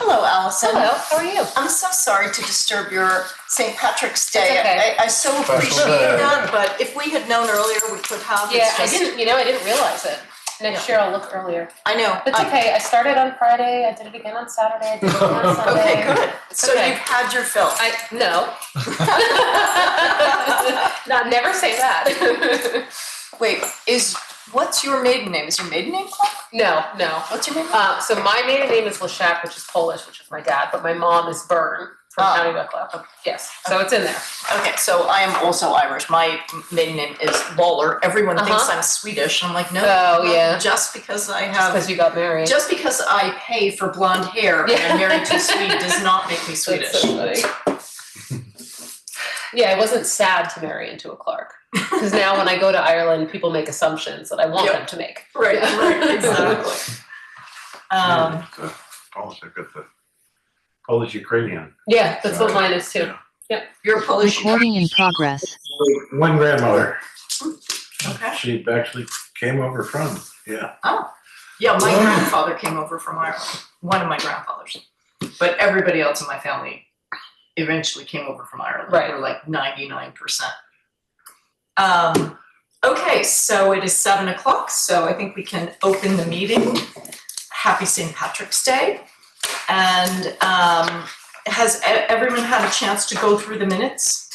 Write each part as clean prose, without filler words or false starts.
Hello, Allison. Hello, how are you? I'm so sorry to disturb your St. Patrick's Day. Okay. I so appreciate that, but if we had known earlier, we could have. Yeah, I didn't realize it. Next year I'll look earlier. I know. It's okay. I started on Friday. I did it again on Saturday. I did it again on Sunday. Okay, good. It's so okay. You've had your fill. No. Never say that. Wait, what's your maiden name? Is your maiden name Clark? No. What's your maiden name? So my maiden name is Leshak, which is Polish, which is my dad, but my mom is Byrne from County Wicklow. Okay. Yes, so it's in there. Okay, so I am also Irish. My maiden name is Lawler. Everyone thinks I'm Swedish. And I'm like, no. Oh, yeah. Just because I have. Just because you got married. Just because I pay for blonde hair and I'm married to a Swede does not make me Swedish. That's so funny. Yeah, I wasn't sad to marry into a Clark. Because now when I go to Ireland, people make assumptions that I want them to make. Right, exactly. Polish, I've got the Polish Ukrainian. Yeah, that's what mine is too. Yep. You're Polish. Recording in progress. One grandmother. Okay. She actually came over from, Yeah, my grandfather came over from Ireland. One of my grandfathers. But everybody else in my family eventually came over from Ireland. Right. We're like 99%. Okay, so it is 7:00, so I think we can open the meeting. Happy St. Patrick's Day. And has everyone had a chance to go through the minutes?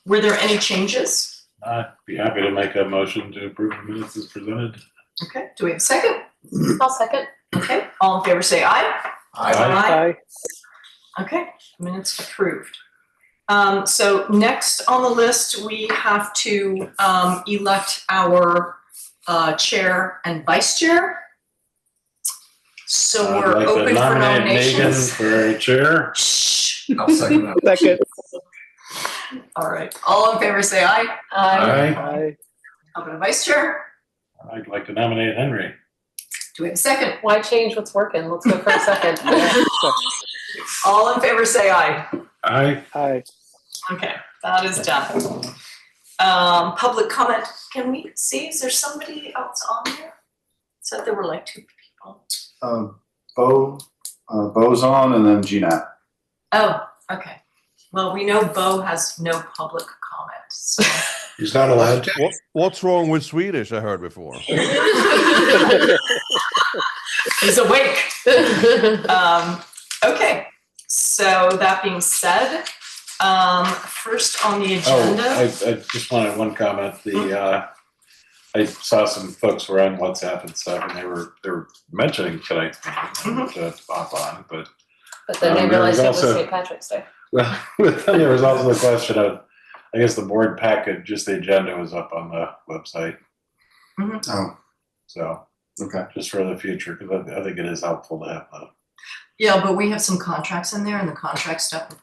Were there any changes? I'd be happy to make a motion to approve the minutes as presented. Okay, do we have a second? I'll second. Okay, all in favor say aye. Aye. Okay, minutes approved. So next on the list, we have to elect our chair and vice chair. So we're open for nominations. For chair. Shh. I'll second that. Second. All right, all in favor say aye. Aye. How about a vice chair? I'd like to nominate Henry. Do we have a second? Why change what's working? Let's go for a second. All in favor say aye. Aye. Aye. Okay, that is done. Public comment, can we see, is there somebody else on there? Said there were like 2 people. Bo's on and then Jeanette. Oh, okay. Well, we know Bo has no public comment, so. He's not allowed to. What's wrong with Swedish? I heard before. He's awake. Okay, so that being said, first on the agenda. I just wanted one comment. I saw some folks were on WhatsApp and stuff, and they were mentioning tonight's meeting to hop on, but then they realized it was also St. Patrick's Day. well, then there was also the question of, I guess the board packet, just the agenda was up on the website. Oh, So okay. just for the future, because I think it is helpful to have Yeah, but we have some contracts in there, and the contract stuff.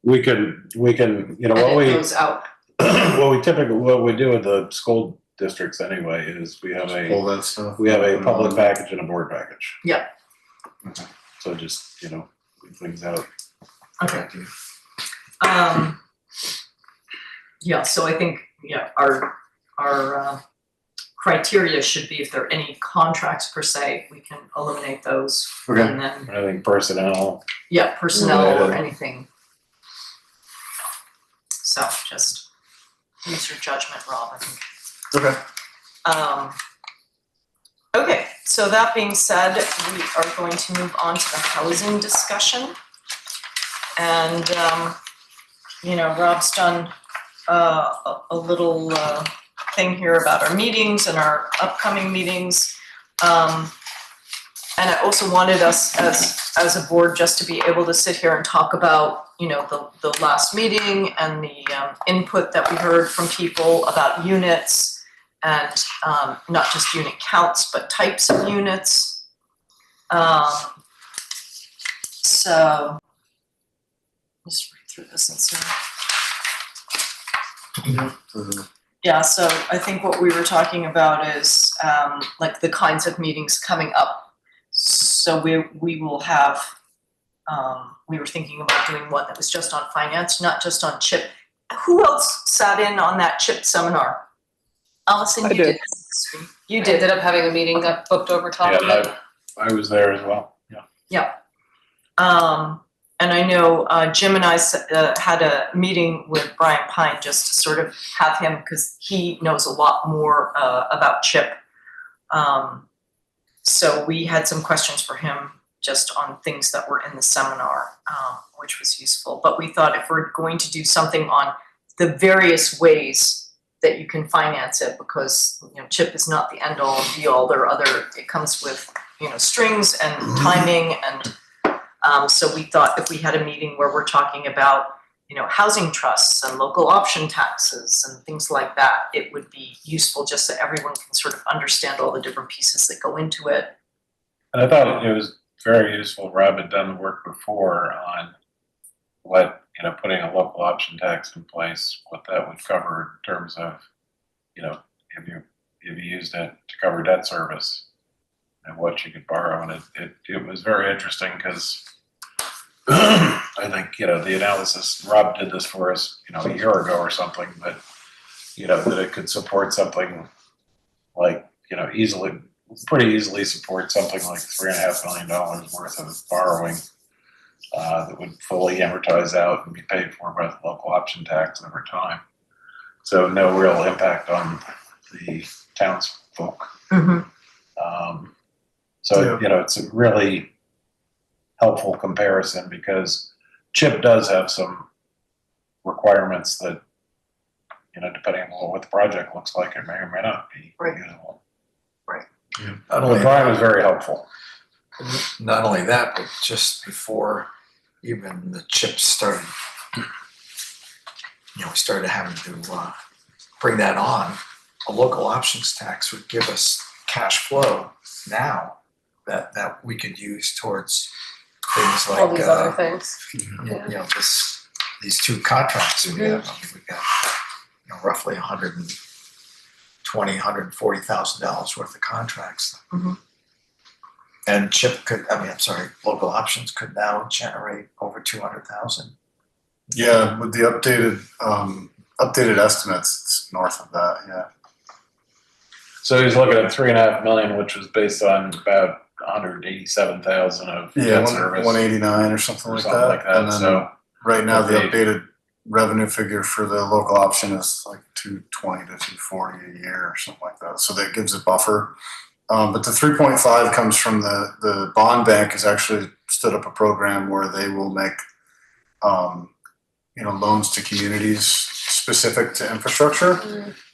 we can, what it goes out. what we do with the school districts anyway is we have All that stuff. a public package and a board package. Yeah. Okay. So just, leave things out. Okay. Yeah, so I think, our criteria should be if there are any contracts per se, we can eliminate those. Okay. And then, I think personnel. personnel or anything. So just use your judgment, Rob, I think. Okay. Okay, so that being said, we are going to move on to the housing discussion. And, Rob's done a little thing here about our meetings and our upcoming meetings. And I also wanted us as a board just to be able to sit here and talk about, the last meeting and the input that we heard from people about units. And not just unit counts, but types of units. So let's read through this and see. Yeah, so I think what we were talking about is like the kinds of meetings coming up. So we will have, we were thinking about doing one that was just on finance, not just on CHIP. Who else sat in on that CHIP seminar? Allison, you did. You did. Ended up having a meeting, got booked over top of it. I was there as well. Yeah. Yeah. And I know Jim and I had a meeting with Brian Pine just to sort of have him, because he knows a lot more about CHIP. So we had some questions for him just on things that were in the seminar, which was useful. But we thought if we're going to do something on the various ways that you can finance it, because CHIP is not the end all and be all. There are other, it comes with strings and timing, and so we thought if we had a meeting where we're talking about housing trusts and local option taxes and things like that, it would be useful just so everyone can sort of understand all the different pieces that go into it. And I thought it was very useful. Rob had done the work before on what, putting a local option tax in place, what that would cover in terms of, if you used it to cover debt service and what you could borrow. And it was very interesting because I think, the analysis, Rob did this for us, a year ago or something, but, that it could support something like, pretty easily support something like $3.5 million worth of borrowing that would fully amortize out and be paid for by the local option tax over time. So no real impact on the townsfolk. It's a really helpful comparison because CHIP does have some requirements that, depending on what the project looks like, it may or may not be usable. Right. Yeah. But Brian was very helpful. Not only that, but just before even the CHIP started, we started having to bring that on. A local options tax would give us cash flow now that we could use towards things like All these other things. These two contracts we have. I mean, we've got roughly $140,000 worth of contracts. And CHIP local options could now generate over 200,000. Yeah, with the updated estimates, it's north of that. Yeah. So he's looking at $3.5 million, which was based on about 187,000 of debt service. 189 or something like that. And then so right now the updated revenue figure for the local option is like 220 to 240 a year or something like that. So that gives a buffer. But the 3.5 comes from the bond bank has actually stood up a program where they will make loans to communities specific to infrastructure.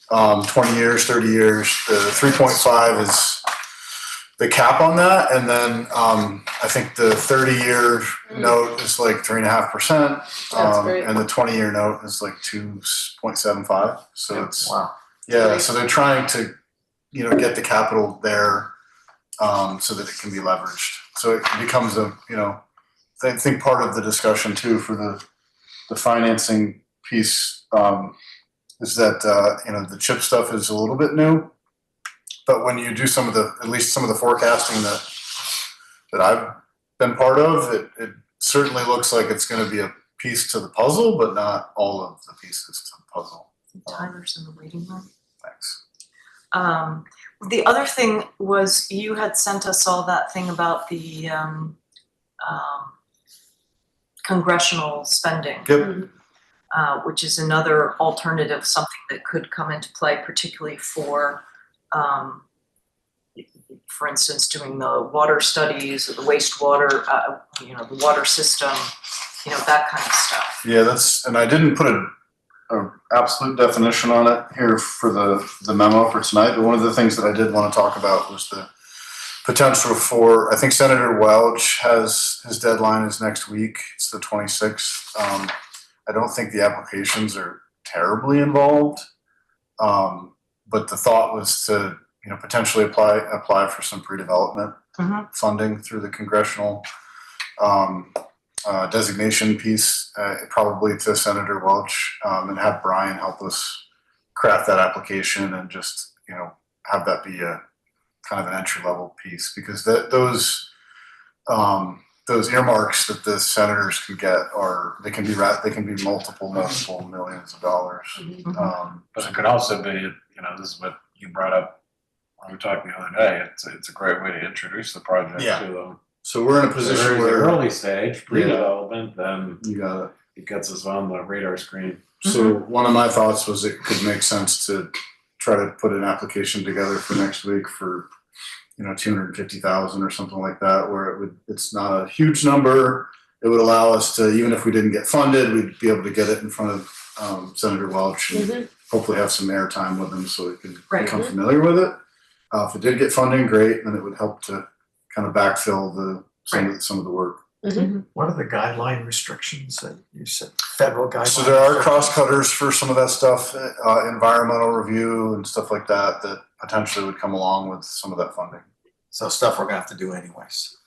20 years, 30 years. The 3.5 is the cap on that, and then I think the 30-year note is like 3.5%, and the 20-year note is like 2.75. So it's so they're trying to get the capital there so that it can be leveraged. So it becomes I think part of the discussion too for the financing piece is that the CHIP stuff is a little bit new, but when you do at least some of the forecasting that I've been part of, it certainly looks like it's going to be a piece to the puzzle, but not all of the pieces to the puzzle. Tyler's in the waiting room. Thanks. The other thing was you had sent us all that thing about the congressional spending. Yep. Which is another alternative, something that could come into play, particularly for instance, doing the water studies or the wastewater, the water system, that kind of stuff. Yeah, and I didn't put a absolute definition on it here for the memo for tonight, but one of the things that I did want to talk about was the potential for, I think Senator Welch his deadline is next week. It's the 26th. I don't think the applications are terribly involved, but the thought was to potentially apply for some pre-development funding through the congressional designation piece, probably to Senator Welch, and have Brian help us craft that application and just have that be a kind of an entry level piece, because those earmarks that the senators can get they can be multiple millions of dollars. But it could also be, this is what you brought up when we were talking the other day. It's a great way to introduce the project to them. So we're in a If position there's the where early stage, pre-development, then you got it. it gets us on the radar screen. So one of my thoughts was it could make sense to try to put an application together for next week for, 250,000 or something like that, where it's not a huge number. It would allow us to, even if we didn't get funded, we'd be able to get it in front of Senator Welch and hopefully have some airtime with him so we can become familiar with it. If it did get funding, great, then it would help to kind of backfill some of the work. What are the guideline restrictions that you said, federal guidelines? So there are cross cutters for some of that stuff, environmental review and stuff like that potentially would come along with some of that funding. So stuff we're gonna have to do anyways.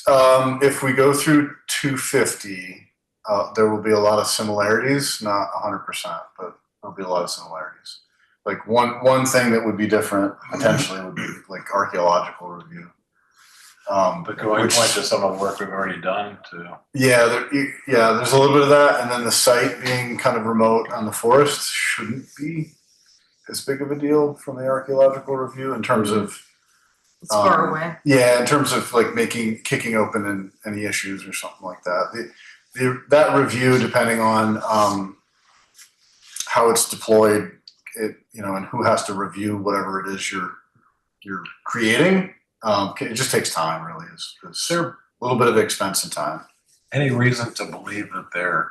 If we go through 250, there will be a lot of similarities, not 100%, but there'll be a lot of similarities. Like one thing that would be different potentially would be like archaeological review. But going point to some of the work we've already done to. Yeah, there's a little bit of that, and then the site being kind of remote on the forest shouldn't be as big of a deal from the archaeological review in terms of. It's far away. Yeah, in terms of like kicking open any issues or something like that. That review, depending on how it's deployed, and who has to review whatever it is you're creating. It just takes time, really. It's a little bit of expense and time. Any reason to believe that there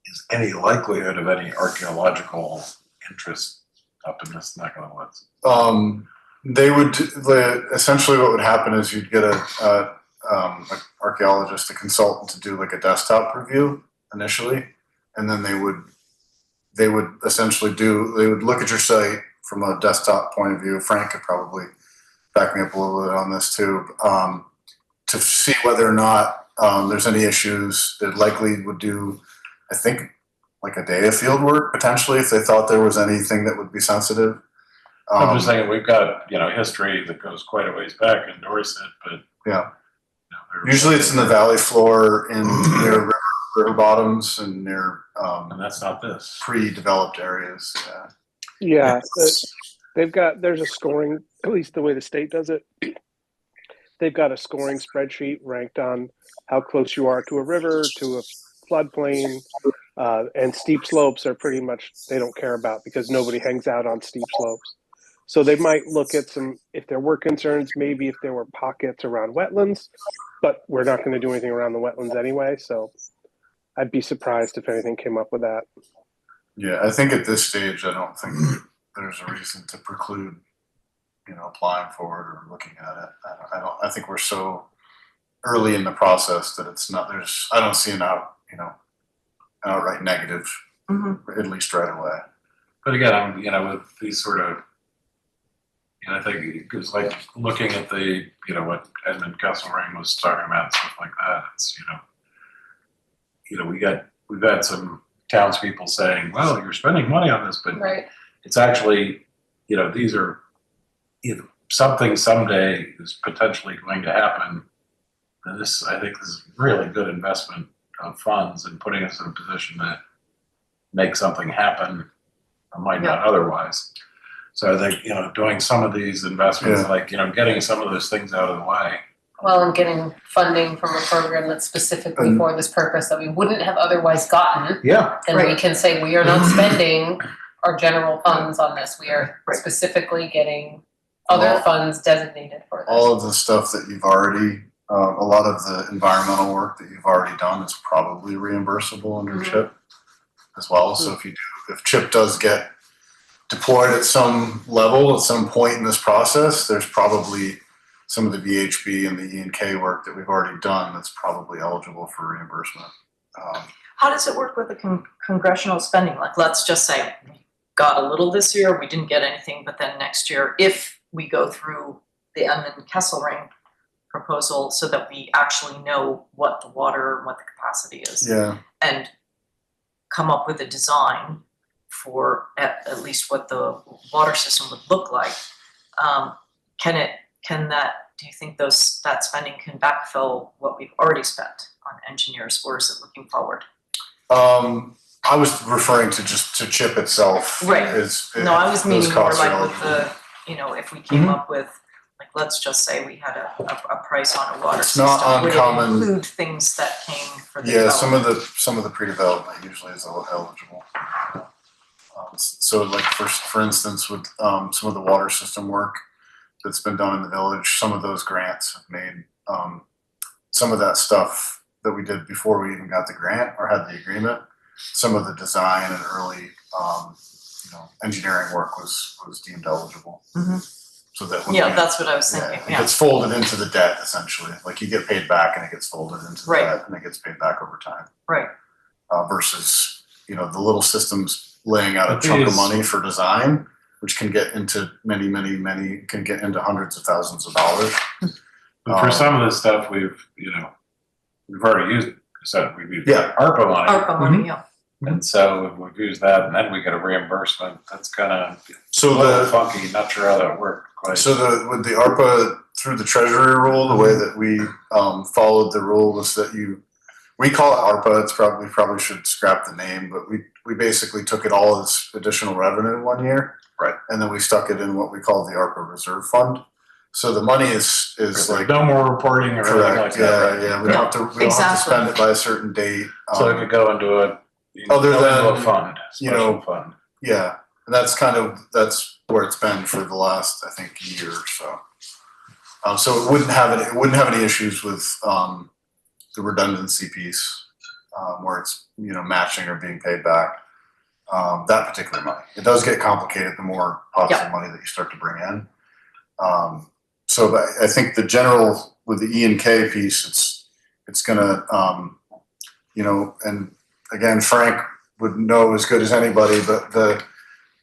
is any likelihood of any archaeological interest up in this neck of the woods? They would essentially what would happen is you'd get an archaeologist, a consultant, to do like a desktop review initially, and then they would essentially they would look at your site from a desktop point of view. Frank could probably back me up a little bit on this too, to see whether or not there's any issues. They likely would do, I think, like a day of field work potentially if they thought there was anything that would be sensitive. I'm just thinking we've got history that goes quite a ways back in Dorset, but yeah, usually it's in the valley floor in near river bottoms and near and that's not this pre-developed areas. Yeah, there's a scoring, at least the way the state does it. They've got a scoring spreadsheet ranked on how close you are to a river, to a floodplain, and steep slopes are pretty much, they don't care about because nobody hangs out on steep slopes. So they might look at if there were concerns, maybe if there were pockets around wetlands, but we're not going to do anything around the wetlands anyway. So I'd be surprised if anything came up with that. Yeah, I think at this stage, I don't think there's a reason to preclude, applying for it or looking at it. I think we're so early in the process that I don't see an outright negative, at least right away. But again, with these sort of, I think it's like looking at the, what Edmund Kesselring was talking about and stuff like that. It's, we've had some townspeople saying, well, you're spending money on this, but it's actually, these are, if something someday is potentially going to happen, then I think this is really good investment of funds and putting us in a position to make something happen or might not otherwise. So I think, doing some of these investments, like, getting some of those things out of the way. Well, and getting funding from a program that's specifically for this purpose that we wouldn't have otherwise gotten. Yeah. And we can say we are not spending our general funds on this. We are specifically getting other funds designated for this. All of the stuff that you've already, a lot of the environmental work that you've already done is probably reimbursable under CHIP as well. So if CHIP does get deployed at some level, at some point in this process, there's probably some of the VHB and the E&K work that we've already done that's probably eligible for reimbursement. How does it work with the congressional spending? Like, let's just say we got a little this year, we didn't get anything, but then next year, if we go through the Edmund Kesselring proposal so that we actually know what the water and what the capacity is, and come up with a design for at least what the water system would look like, do you think that spending can backfill what we've already spent on engineers, or is it looking forward? I was referring to CHIP itself. Right. No, I was meaning more like with the, if we came up with Like, let's just say we had a price on a water It's system. not Would it uncommon. include things that came for the Yeah, development? some of the pre-development usually is eligible. So like for instance, with some of the water system work that's been done in the village, some of those grants have made some of that stuff that we did before we even got the grant or had the agreement. Some of the design and early engineering work was deemed eligible. Mhm. So that when Yeah, that's what I was it thinking, yeah. gets folded into the debt essentially. Like you get paid back and it gets folded into the Right. debt and it gets paid back over time. Right. Versus, the little systems laying out a chunk of money for design, which can get into can get into hundreds of thousands of dollars. But for some of this stuff, we've already used, we've used ARPA money. ARPA money, yeah. And so we've used that, and then we get a reimbursement. That's kind of So a little funky. Not sure how that worked. Quite. So with the ARPA through the Treasury rule, the way that we followed the rule was that we call it ARPA. It's probably should scrap the name, but we basically took it all as additional revenue one year, right? And then we stuck it in what we call the ARPA Reserve Fund. So the money is like no more reporting or anything like that. Right? Yeah. We don't have to spend it by a certain date. So it could go into a fund, special fund. Yeah, and that's where it's been for the last, I think, year or so. So it wouldn't have any issues with the redundancy piece where it's matching or being paid back. That particular money, it does get complicated the more pots of money that you start to bring in. So I think the general with the E&K piece, it's gonna and again, Frank would know as good as anybody, but the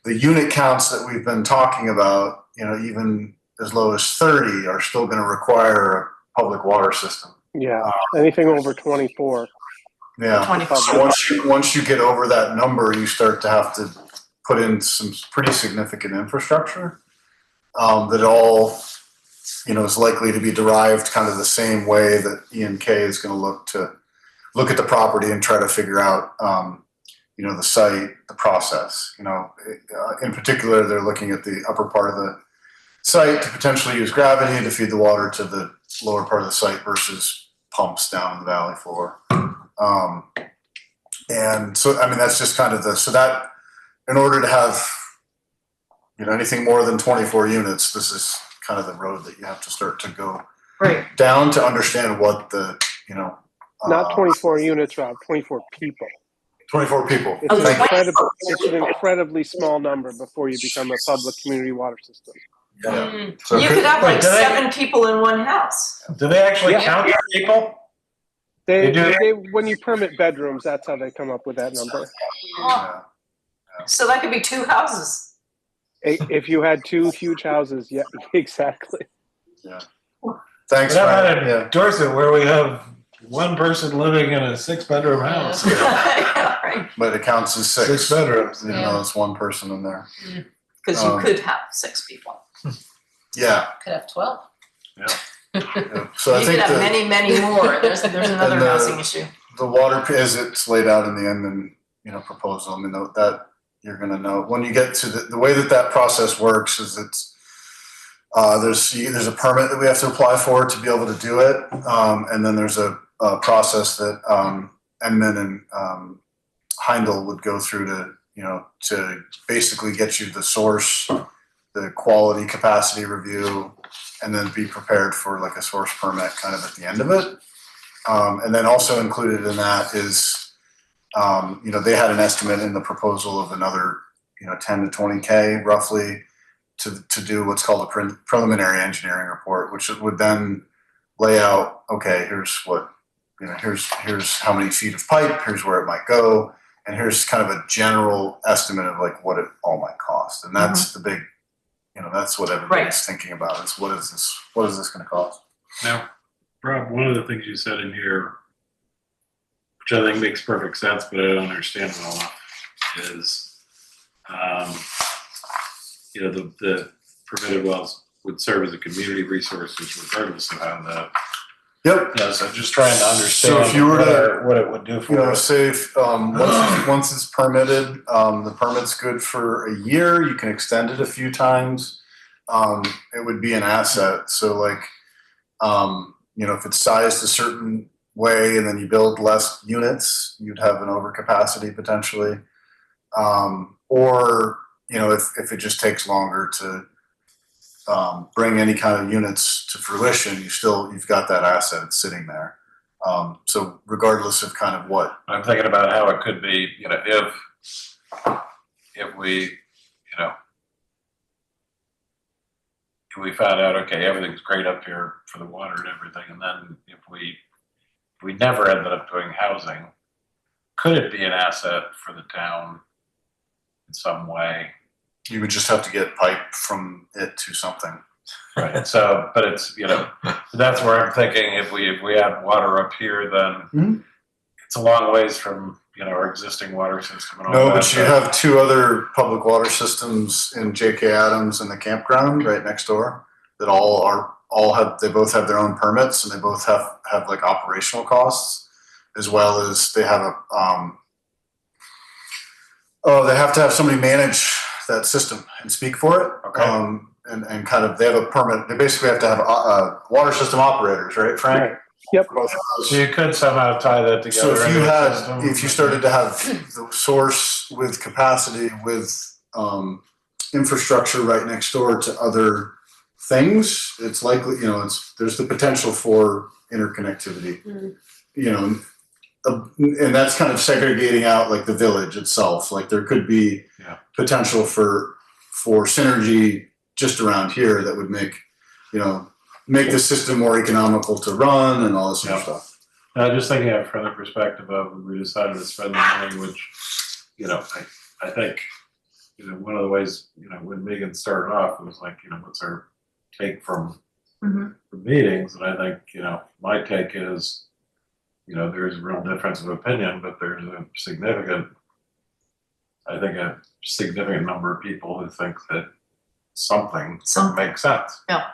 unit counts that we've been talking about, even as low as 30 are still going to require a public water system. Yeah, anything over 24. Yeah, 24. So once you get over that number, you start to have to put in some pretty significant infrastructure that all, is likely to be derived kind of the same way that E&K is going to look at the property and try to figure out, the site, the process. In particular, they're looking at the upper part of the site to potentially use gravity to feed the water to the lower part of the site versus pumps down in the valley floor. And so, that's just kind of so that in order to have, anything more than 24 units, this is kind of the road that you have to start to go down to understand what the, Not 24 units, Rob, 24 people. 24 people. It's an incredibly small number before you become a public community water system. Yeah. So you could have like 7 people in one house. Do they actually count people? They when you permit bedrooms, that's how they come up with that number. Yeah. So that could be 2 houses. If you had 2 huge houses, yeah, exactly. Yeah. Thanks, What about Frank. in Dorset, where we have one person living in a 6-bedroom house? Right. But it counts as 6. 6 bedrooms. Even though it's one person in there. Because you could have 6 people. Yeah. Could have 12. Yeah. So I You think could have many, many more. There's another housing issue. the water as it's laid out in the Inman, proposal. That you're going to know when you get to the way that process works is it's there's a permit that we have to apply for to be able to do it, and then there's a process that Inman and Heindel would go through to basically get you the source, the quality capacity review, and then be prepared for like a source permit kind of at the end of it. And then also included in that is, they had an estimate in the proposal of another, 10 to 20K roughly to do what's called a preliminary engineering report, which would then lay out, okay, here's what, here's how many feet of pipe, here's where it might go, and here's kind of a general estimate of like what it all might cost. And that's the big, that's what everybody's thinking about is what is this going to cost? Now, Rob, one of the things you said in here, which I think makes perfect sense, but I don't understand it all, is, the permitted wells would serve as a community resources regardless of how the. Yep. So just trying to understand So if you were what it would do for us. say if, once it's permitted, the permit's good for a year. You can extend it a few times. it would be an asset. So like, if it's sized a certain way and then you build less units, you'd have an overcapacity potentially. Or, if it just takes longer to bring any kind of units to fruition, you've got that asset sitting there. So regardless of kind of what. I'm thinking about how it could be, if we, if we found out, okay, everything's great up here for the water and everything, and then if we never ended up doing housing, could it be an asset for the town in some way? You would just have to get pipe from it to something. Right. So, but it's, that's where I'm thinking if we have water up here, then it's a long ways from, our existing water system and all that. No, but you have two other public water systems in J.K. Adams and the campground right next door that they both have their own permits, and they both have like operational costs, as well as they have they have to have somebody manage that system and speak for it. Okay. And kind of, they have a permit. They basically have to have water system operators, right, Frank? Right. Yep. Both of those. So you could somehow tie that together. So into if you started to have the source with capacity with infrastructure right next door to other things, it's likely, there's the potential for interconnectivity. And that's kind of segregating out like the village itself. Like there could be potential for synergy just around here that would make the system more economical to run and all this sort of stuff. Just thinking of from the perspective of when we decided to spend the money, which, I think, one of the ways, when Megan started off, it was like, what's our take from meetings? And I think, my take is, there's a real difference of opinion, but there's a significant number of people who think that something makes sense. Yeah.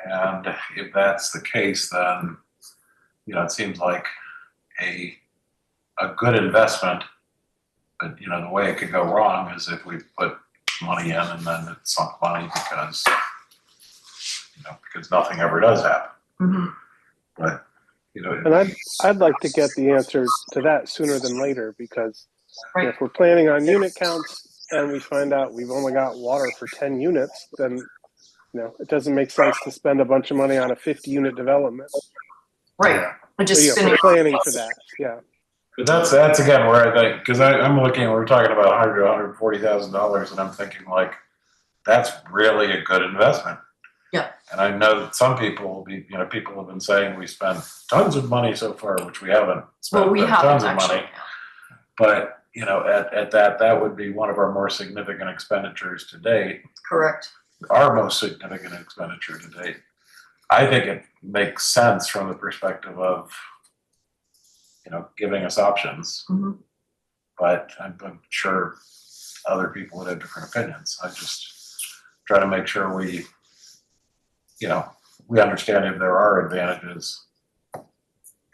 And if that's the case, then, it seems like a good investment. But, the way it could go wrong is if we put money in and then it's sunk money because nothing ever does happen. But, And I'd like to get the answer to that sooner than later, because if we're planning on unit counts and we find out we've only got water for 10 units, then it doesn't make sense to spend a bunch of money on a 50-unit development. Right. We're just So, spinning. we're planning for that. Yeah. But that's again where I think, because I'm looking, we're talking about $100,000 to $140,000, and I'm thinking like, that's really a good investment. Yeah. And I know that some people will be, people have been saying we spent tons of money so far, which we haven't spent tons of money. But, at that would be one of our more significant expenditures to date. Correct. Our most significant expenditure to date. I think it makes sense from the perspective of, giving us options. But I'm sure other people would have different opinions. I just try to make sure we understand if there are advantages,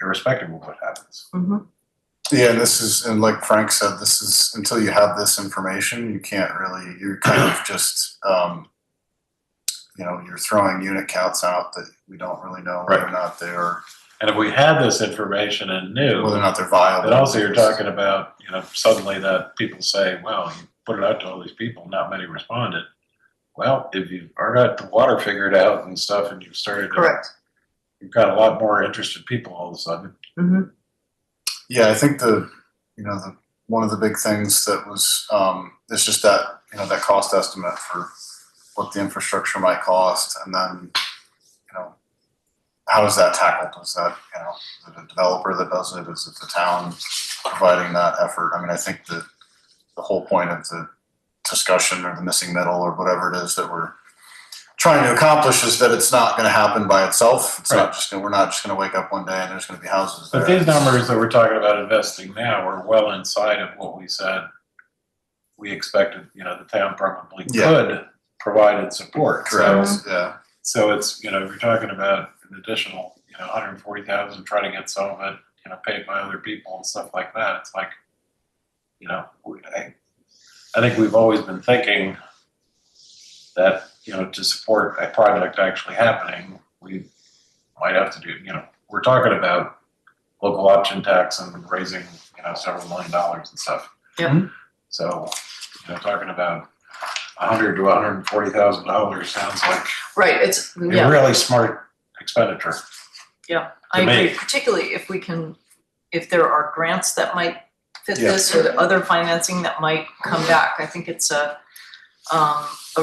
irrespective of what happens. Yeah, and like Frank said, this is, until you have this information, you can't really, you're kind of just, you're throwing unit counts out that we don't really know whether or not they're. And if we had this information and knew whether or not they're viable. But also you're talking about, suddenly that people say, well, you put it out to all these people, not many responded. Well, if you've already got the water figured out and stuff and you've started Correct. You've got a lot more interested people all of a sudden. Yeah, I think one of the big things that was, it's just that, that cost estimate for what the infrastructure might cost, and then, how is that tackled? Is that, is it a developer that does it? Is it the town providing that effort? I mean, I think that the whole point of the discussion, or the missing middle, or whatever it is that we're trying to accomplish, is that it's not going to happen by itself. It's not just we're not just going to wake up one day and there's going to be houses there. But these numbers that we're talking about investing now are well inside of what we said we expected. The town probably could provided support. Correct. So it's we're talking about an additional $140,000, try to get some of it paid by other people and stuff like that. It's like I think we've always been thinking that, you know, to support a project actually happening, we might have to do, you know, we're talking about local option tax and raising, you know, several $1 million and stuff. Yep. So, you know, talking about $100,000 to $140,000 sounds like Right, it's, a yeah, really smart expenditure. I to agree, me. particularly if there are grants that might fit Yeah. this or the other financing that might come back. I think it's a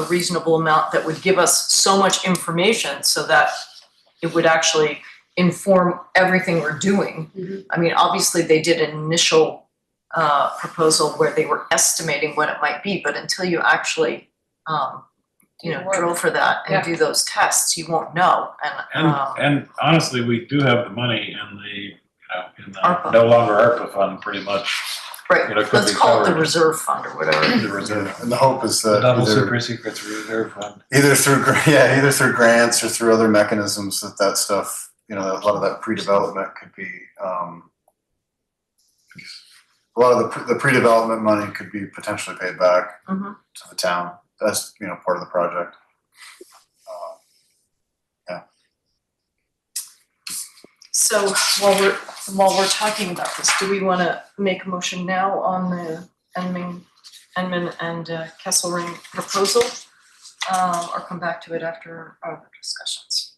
reasonable amount that would give us so much information so that it would actually inform everything we're doing. Mhm. I mean, obviously, they did an initial proposal where they were estimating what it might be, but until you actually, you know, Do the work. drill for that and Yeah. do those tests, you won't know. And honestly, we do have the money in the, ARPA. no longer ARPA fund, pretty much, Right, you know, could let's be call it the covered. reserve fund or whatever. the reserve. And the hope is The that double either, super secrets reserve fund. either through grants or through other mechanisms that stuff, you know, a lot of that pre-development could be, a lot of the pre-development money could be potentially paid back Mhm. to the town. That's, you know, part of the project. So while we're talking about this, do we want to make a motion now on the Enman and Kesselring proposal, or come back to it after our discussions?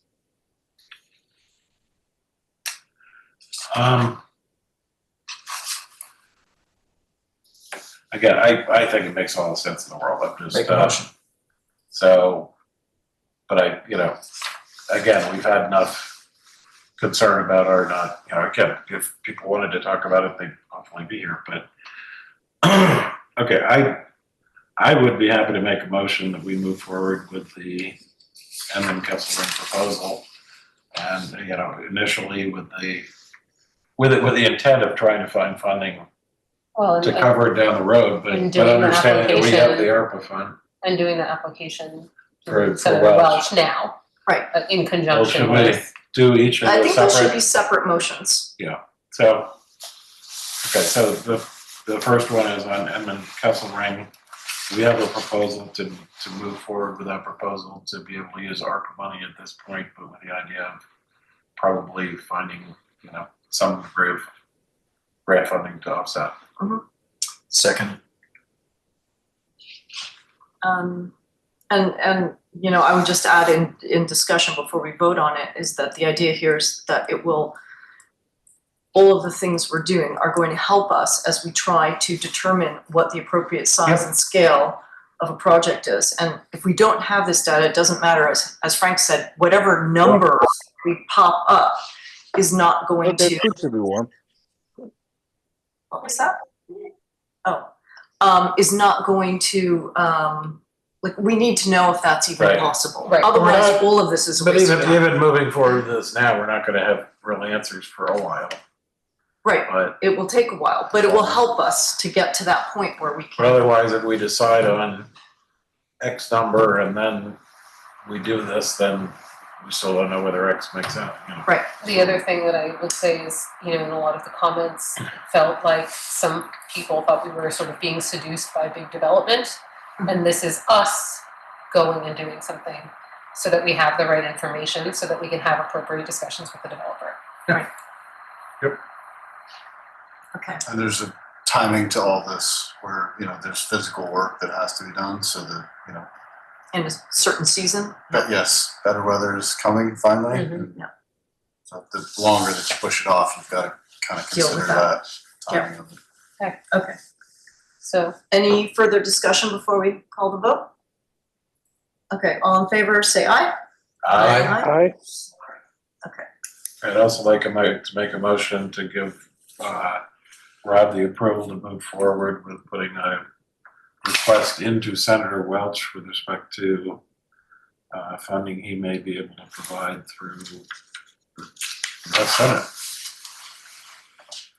Again, I think it makes all the sense in the world. I'm just, Make a motion. so, but you know, again, we've had enough concern about our not, you know, again, if people wanted to talk about it, they'd hopefully be here, but, okay, I would be happy to make a motion that we move forward with the Enman Kesselring proposal. And, you know, initially with the intent of trying to find funding Well, to cover it down the road, but and doing the understanding that we have the application. ARPA fund. and doing the application For to Senator Welch. Welch now. Right. In Well, conjunction should we with, do each of I those think those should separate? be separate motions. So, okay, so the first one is on Enman Kesselring. We have a proposal to move forward with that proposal to be able to use ARPA money at this point, but with the idea of probably finding, you know, some degree of grant funding to offset. Second. And you know, I would just add in discussion before we vote on it is that the idea here is that it will, all of the things we're doing are going to help us as we try to determine what the appropriate size and scale of a project is. And if we don't have this data, it doesn't matter, as Frank said, whatever number we pop up is not going Okay, to. food should be warm. What was that? Is not going to, like, we need to know if that's even Right. possible. Right. Otherwise, We're not- all of this is a But waste of time. even moving forward with this now, we're not gonna have real answers for a while, Right, but it will take a while, but it will help us to get to that point where we But can. otherwise, if we decide on X number and then we do this, then we still don't know whether X makes sense, you know. Right, the other thing that I would say is, you know, in a lot of the comments, it felt like some people thought we were sort of being seduced by big development. And this is us going and doing something so that we have the right information, so that we can have appropriate discussions with the developer. okay, And there's a timing to all this where, you know, there's physical work that has to be done so that, you know, in a certain season, but yes, better weather is coming finally. Mhm. Yeah. So the longer that you push it off, you've got to kind of Deal with consider that Yeah. timing of it. okay. So, Any further discussion before we call the vote? Okay, all in favor, say aye. Aye. I'd also like to make a motion to give Rob the approval to move forward with putting a request into Senator Welch with respect to funding he may be able to provide through the Senate.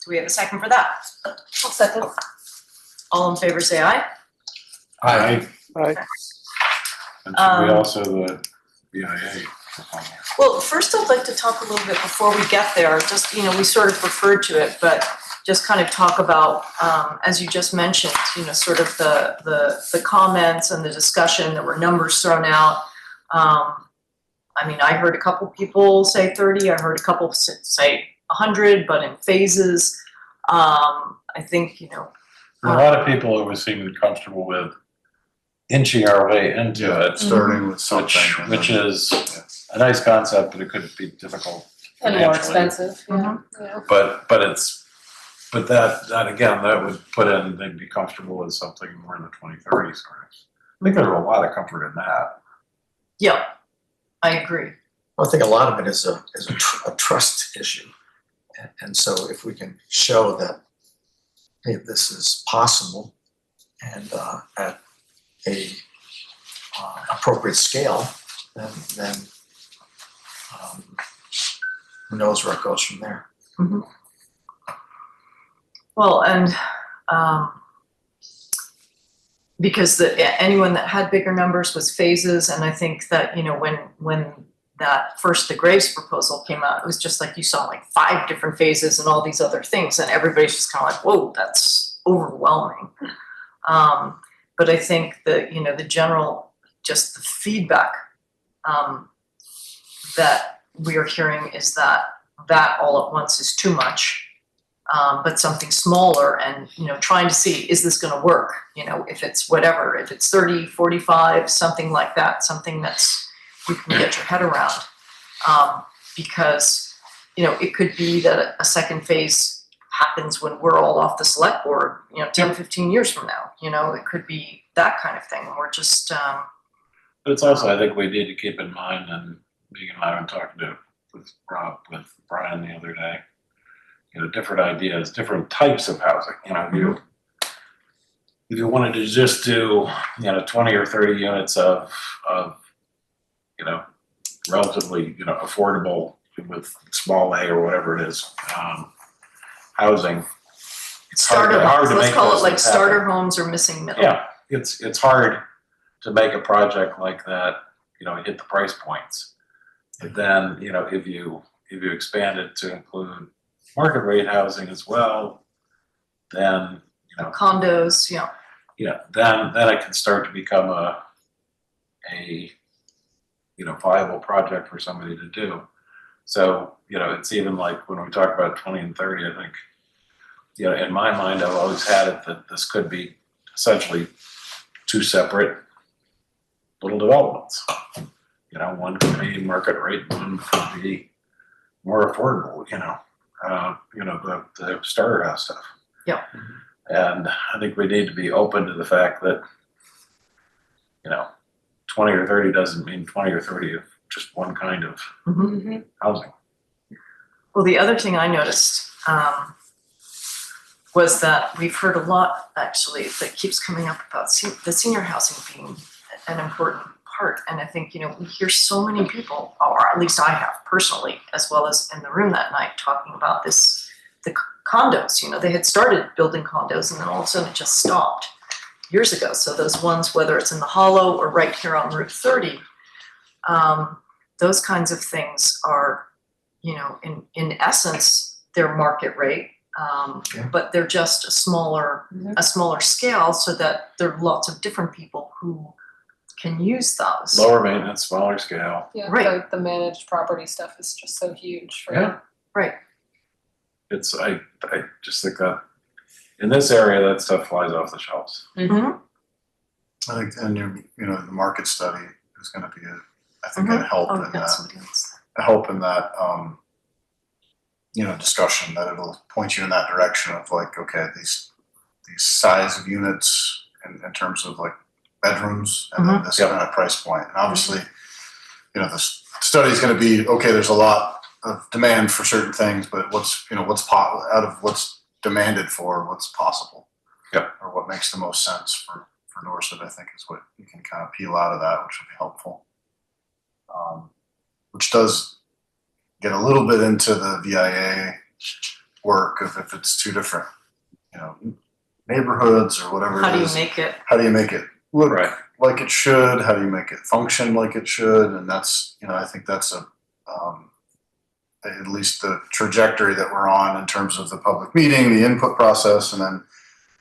Do we have a second for that? I'll second. All in favor, say aye. Aye. Aye. And should we also the BIA proposal? Well, first I'd like to talk a little bit before we get there, just, you know, we sort of referred to it, but just kind of talk about, as you just mentioned, you know, sort of the comments and the discussion. There were numbers thrown out. I mean, I heard a couple people say 30. I heard a couple say 100, but in phases. I think, you know. A lot of people always seem comfortable with inching our way into it, Starting with something. which is a nice concept, but it could be difficult And more financially. expensive, yeah. But that again, that would put in, they'd be comfortable with something more in the 2030 sort of. I think there's a lot of comfort in that. Yeah, I agree. I think a lot of it is a trust issue. And so if we can show that, hey, this is possible and at a appropriate scale, then who knows where it goes from there. Mhm. Well, and because anyone that had bigger numbers was phases, and I think that, you know, when that first the Graves proposal came out, it was just like you saw like 5 different phases and all these other things, and everybody's just kind of like, whoa, that's overwhelming. But I think that, you know, the general, just the feedback that we are hearing is that all at once is too much. But something smaller, and, you know, trying to see, is this going to work? You know, if it's whatever, if it's 30, 45, something like that, something that's, you can get your head around. Because, you know, it could be that a second phase happens when we're all off the select board, you know, 10, 15 years from now. You know, it could be that kind of thing. We're just, But it's also, I think we need to keep in mind, and Megan and I were talking with Brian the other day, you know, different ideas, different types of housing. You know, if you wanted to just do, you know, 20 or 30 units of you know, relatively, you know, affordable with small A or whatever it is, housing. It's hard to let's make call those it like things starter happen. homes or missing middle. Yeah, it's hard to make a project like that, you know, hit the price points. But then, you know, if you expand it to include market rate housing as well, then, you know, Condos, yeah. then it can start to become a you know, viable project for somebody to do. So, you know, it's even like when we talk about 20 and 30, I think, you know, in my mind, I've always had it that this could be essentially 2 separate little developments. You know, one could be market rate, one could be more affordable, you know, the starter house stuff. Yeah. And I think we need to be open to the fact that, you know, 20 or 30 doesn't mean 20 or 30 of just one kind of housing. Well, the other thing I noticed was that we've heard a lot, actually, that keeps coming up about the senior housing being an important part. And I think, you know, we hear so many people, or at least I have personally, as well as in the room that night, talking about the condos. You know, they had started building condos and then all of a sudden it just stopped years ago. So those ones, whether it's in the Hollow or right here on Route 30, those kinds of things are, you know, in essence, they're market rate, but they're just a smaller scale, so that there are lots of different people who can use those. Lower maintenance, smaller scale. Yeah, Right. the managed property stuff is just so huge for Yeah. Right. It's, I just think that in this area, that stuff flies off the shelves. Mm-hmm. I think, and you know, the market study is going to be I think a help in that. Somebody else. A help in that, you know, discussion, that it'll point you in that direction of like, okay, these size of units in terms of like bedrooms, and then this kind of price point. And obviously, you know, this study is going to be, okay, there's a lot of demand for certain things, but out of what's demanded for, what's possible. Yep. Or what makes the most sense for Dorset, I think, is what you can kind of peel out of that, which will be helpful. Which does get a little bit into the VIA work of if it's 2 different, you know, neighborhoods or whatever How it do is. you make it? How do you make it look Right. like it should? How do you make it function like it should? And that's, you know, I think that's at least the trajectory that we're on in terms of the public meeting, the input process, and then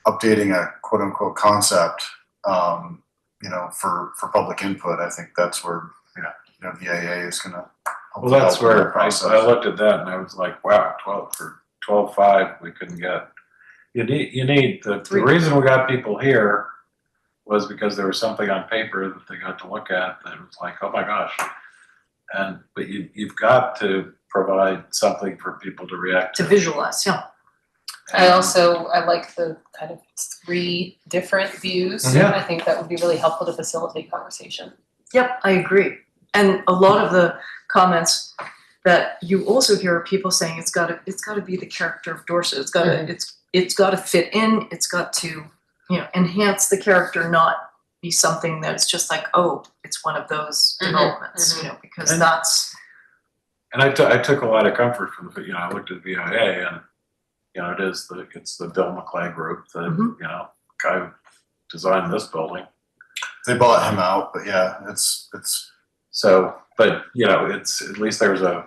updating a quote unquote concept, for public input. I think that's where, VAA is going to. Well, that's where I looked at that and I was like, wow, 12.5, we couldn't get. You need the reason we got people here was because there was something on paper that they got to look at that was like, oh my gosh. But you've got to provide something for people to react to. To visualize, yeah. I like the kind of 3 different views. Yeah. I think that would be really helpful to facilitate conversation. Yep, I agree. And a lot of the comments that you also hear are people saying it's got to be the character of Dorset. It's got to fit in. It's got to enhance the character, not be something that's just like, oh, it's one of those developments. Because that's. And I took a lot of comfort from the. I looked at VIA and it's the Bill McClay group that guy who designed this building. They bought him out, but yeah, it's. So, but it's at least within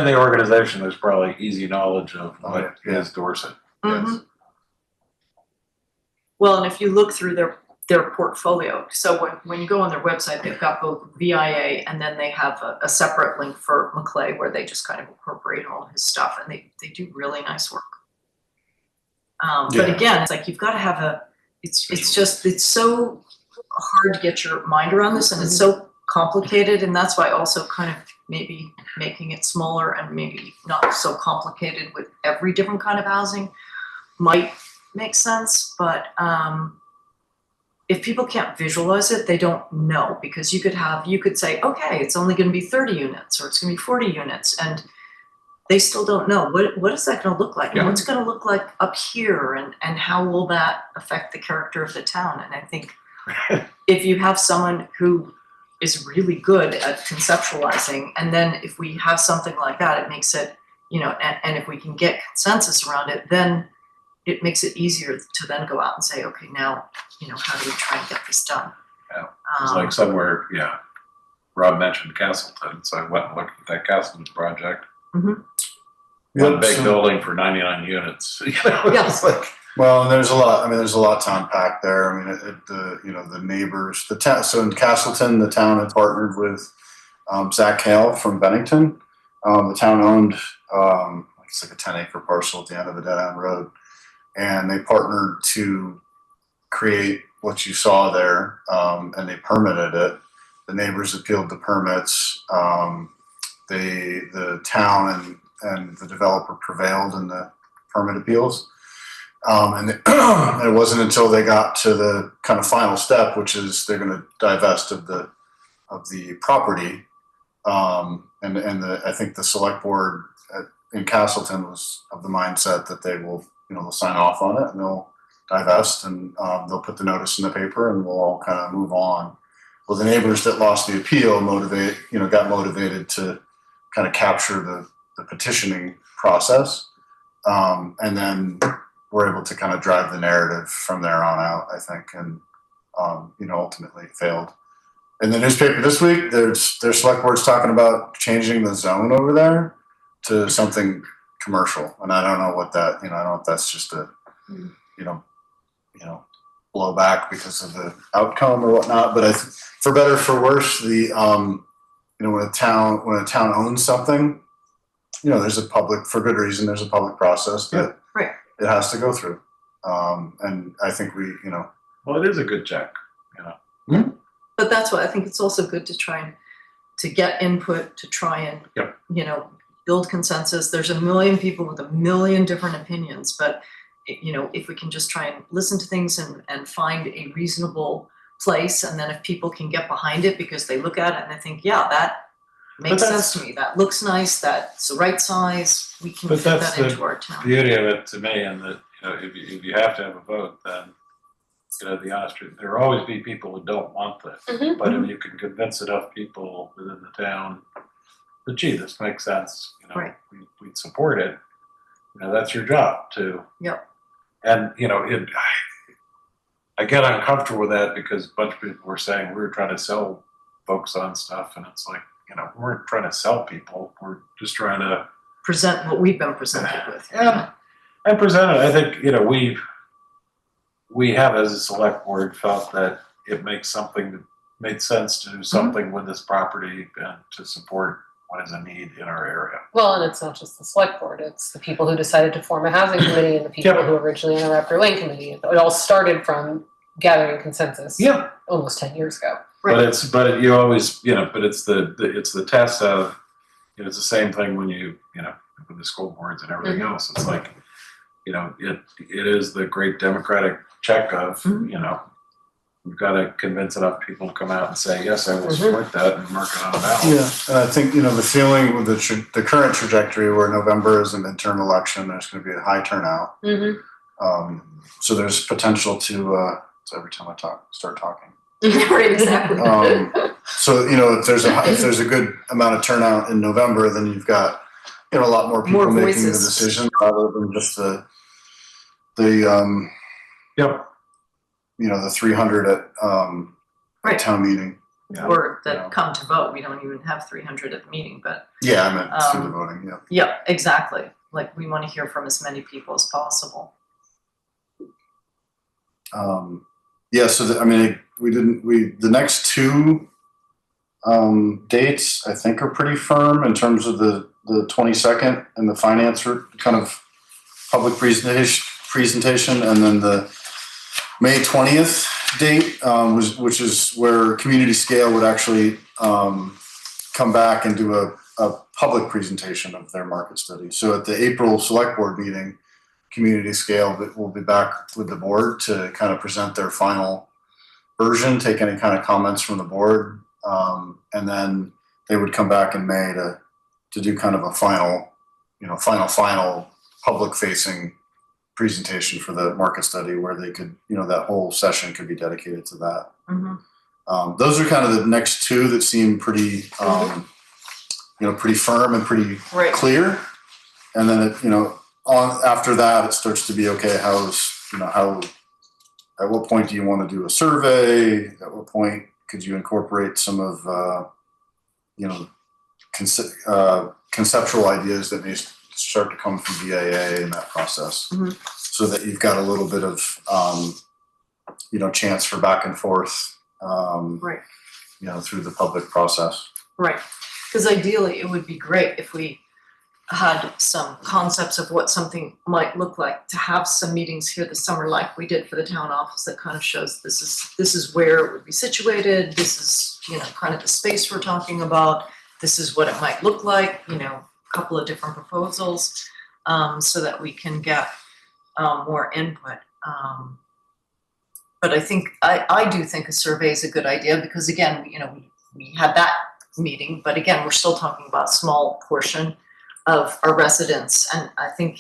the organization. There's probably easy knowledge of what is Dorset. Mm-hmm. Yes. Well, and if you look through their portfolio, so when you go on their website, they've got both VIA and then they have a separate link for McClay where they just kind of incorporate all his stuff, and they do really nice work. But again, it's like you've got to have it's so hard to get your mind around this, and it's so complicated, and that's why also kind of maybe making it smaller and maybe not so complicated with every different kind of housing might make sense. But if people can't visualize it, they don't know, because you could say, okay, it's only going to be 30 units or it's going to be 40 units, and they still don't know what is that going to look like, and what's it going to look like up here, and how will that affect the character of the town. And I think if you have someone who is really good at conceptualizing, and then if we have something like that, it makes it, and if we can get consensus around it, then it makes it easier to then go out and say, okay, now, how do we try and get this done? Yeah, it's like somewhere, Rob mentioned Castleton, so I went and looked at that Castleton project. Mm-hmm. One big building for 99 units. Yes. Well, and there's a lot to unpack there. I mean, the neighbors, so in Castleton, the town had partnered with Zach Hale from Bennington. The town owned, it's like a 10-acre parcel at the end of a dead-end road. And they partnered to create what you saw there, and they permitted it. The neighbors appealed the permits. The town and the developer prevailed in the permit appeals. And it wasn't until they got to the kind of final step, which is they're going to divest of the property. I think the select board in Castleton was of the mindset that they will, they'll sign off on it and they'll divest, and they'll put the notice in the paper and we'll all kind of move on. Well, the neighbors that lost the appeal got motivated to kind of capture the petitioning process. And then we're able to kind of drive the narrative from there on out, I think, and ultimately it failed. In the newspaper this week, their select board's talking about changing the zone over there to something commercial, and I don't know what that. I don't know if that's just a blowback because of the outcome or whatnot. But for better or for worse, when a town owns something, there's a public, for good reason, there's a public process that it has to go through. And I think well, it is a good check, But that's why I think it's also good to try and to get input, to try and, build consensus. There's a million people with a million different opinions, but if we can just try and listen to things and find a reasonable place, and then if people can get behind it because they look at it and they think, yeah, that makes sense to me, that looks nice, that's the right size, we can fit that into our town. The beauty of it to me, and that if you have to have a vote, then the honest truth, there will always be people who don't want this. Mm-hmm. But if you can convince enough people within the town that, gee, this makes sense, we'd support it, that's your job too. Yep. And I get uncomfortable with that because a bunch of people were saying we were trying to sell folks on stuff, and it's like, you know, we weren't trying to sell people. We're just trying to Present what we've been presented with. Yeah, I presented. I think, you know, we have as a select board felt that it made sense to do something with this property and to support what is a need in our area. Well, and it's not just the select board, it's the people who decided to form a housing committee and the people Yep. who originally on the Raptor Lane committee. It all started from gathering consensus Yeah, almost 10 years ago. Right. but you always, you know, but it's the test of, you know, it's the same thing when you know, with the school boards and everything else. It's like, you know, it is the great democratic check of, you know, we've got to convince enough people to come out and say, yes, I will support that and mark it on a ballot. Yeah, and I think, you know, the feeling with the current trajectory where November is a midterm election, there's going to be a high turnout. So there's potential to, so every time I start talking. Right, exactly. So, you know, if there's a good amount of turnout in November, then you've got, you know, a lot more people More making the voices. decision rather than just the Yep. you know, the 300 at Right. town meeting. Or that Yeah. come to vote. We don't even have 300 at the meeting, but Yeah, I meant through the voting. Yeah. yeah, exactly. Like we want to hear from as many people as possible. Yeah, so I mean, the next two dates I think are pretty firm in terms of the 22nd and the finance kind of public presentation, and then the May 20th date, which is where Community Scale would actually come back and do a public presentation of their market study. So at the April Select Board meeting, Community Scale will be back with the board to kind of present their final version, take any kind of comments from the board, and then they would come back in May to do kind of a final public-facing presentation for the market study, where they could, you know, that whole session could be dedicated to that. Those are kind of the next two that seem pretty, you know, pretty firm and pretty clear. And then it, you know, after that, it starts to be, okay, at what point do you want to do a survey? At what point could you incorporate some of, you know, conceptual ideas that may start to come from BAA in that process, so that you've got a little bit of, you know, chance for back and forth, you know, through the public process. Right. Because ideally, it would be great if we had some concepts of what something might look like, to have some meetings here this summer like we did for the town office that kind of shows this is where it would be situated, this is, you know, kind of the space we're talking about, this is what it might look like, you know, a couple of different proposals, so that we can get more input. But I think, I do think a survey is a good idea, because again, you know, we had that meeting, but again, we're still talking about a small portion of our residents. And I think,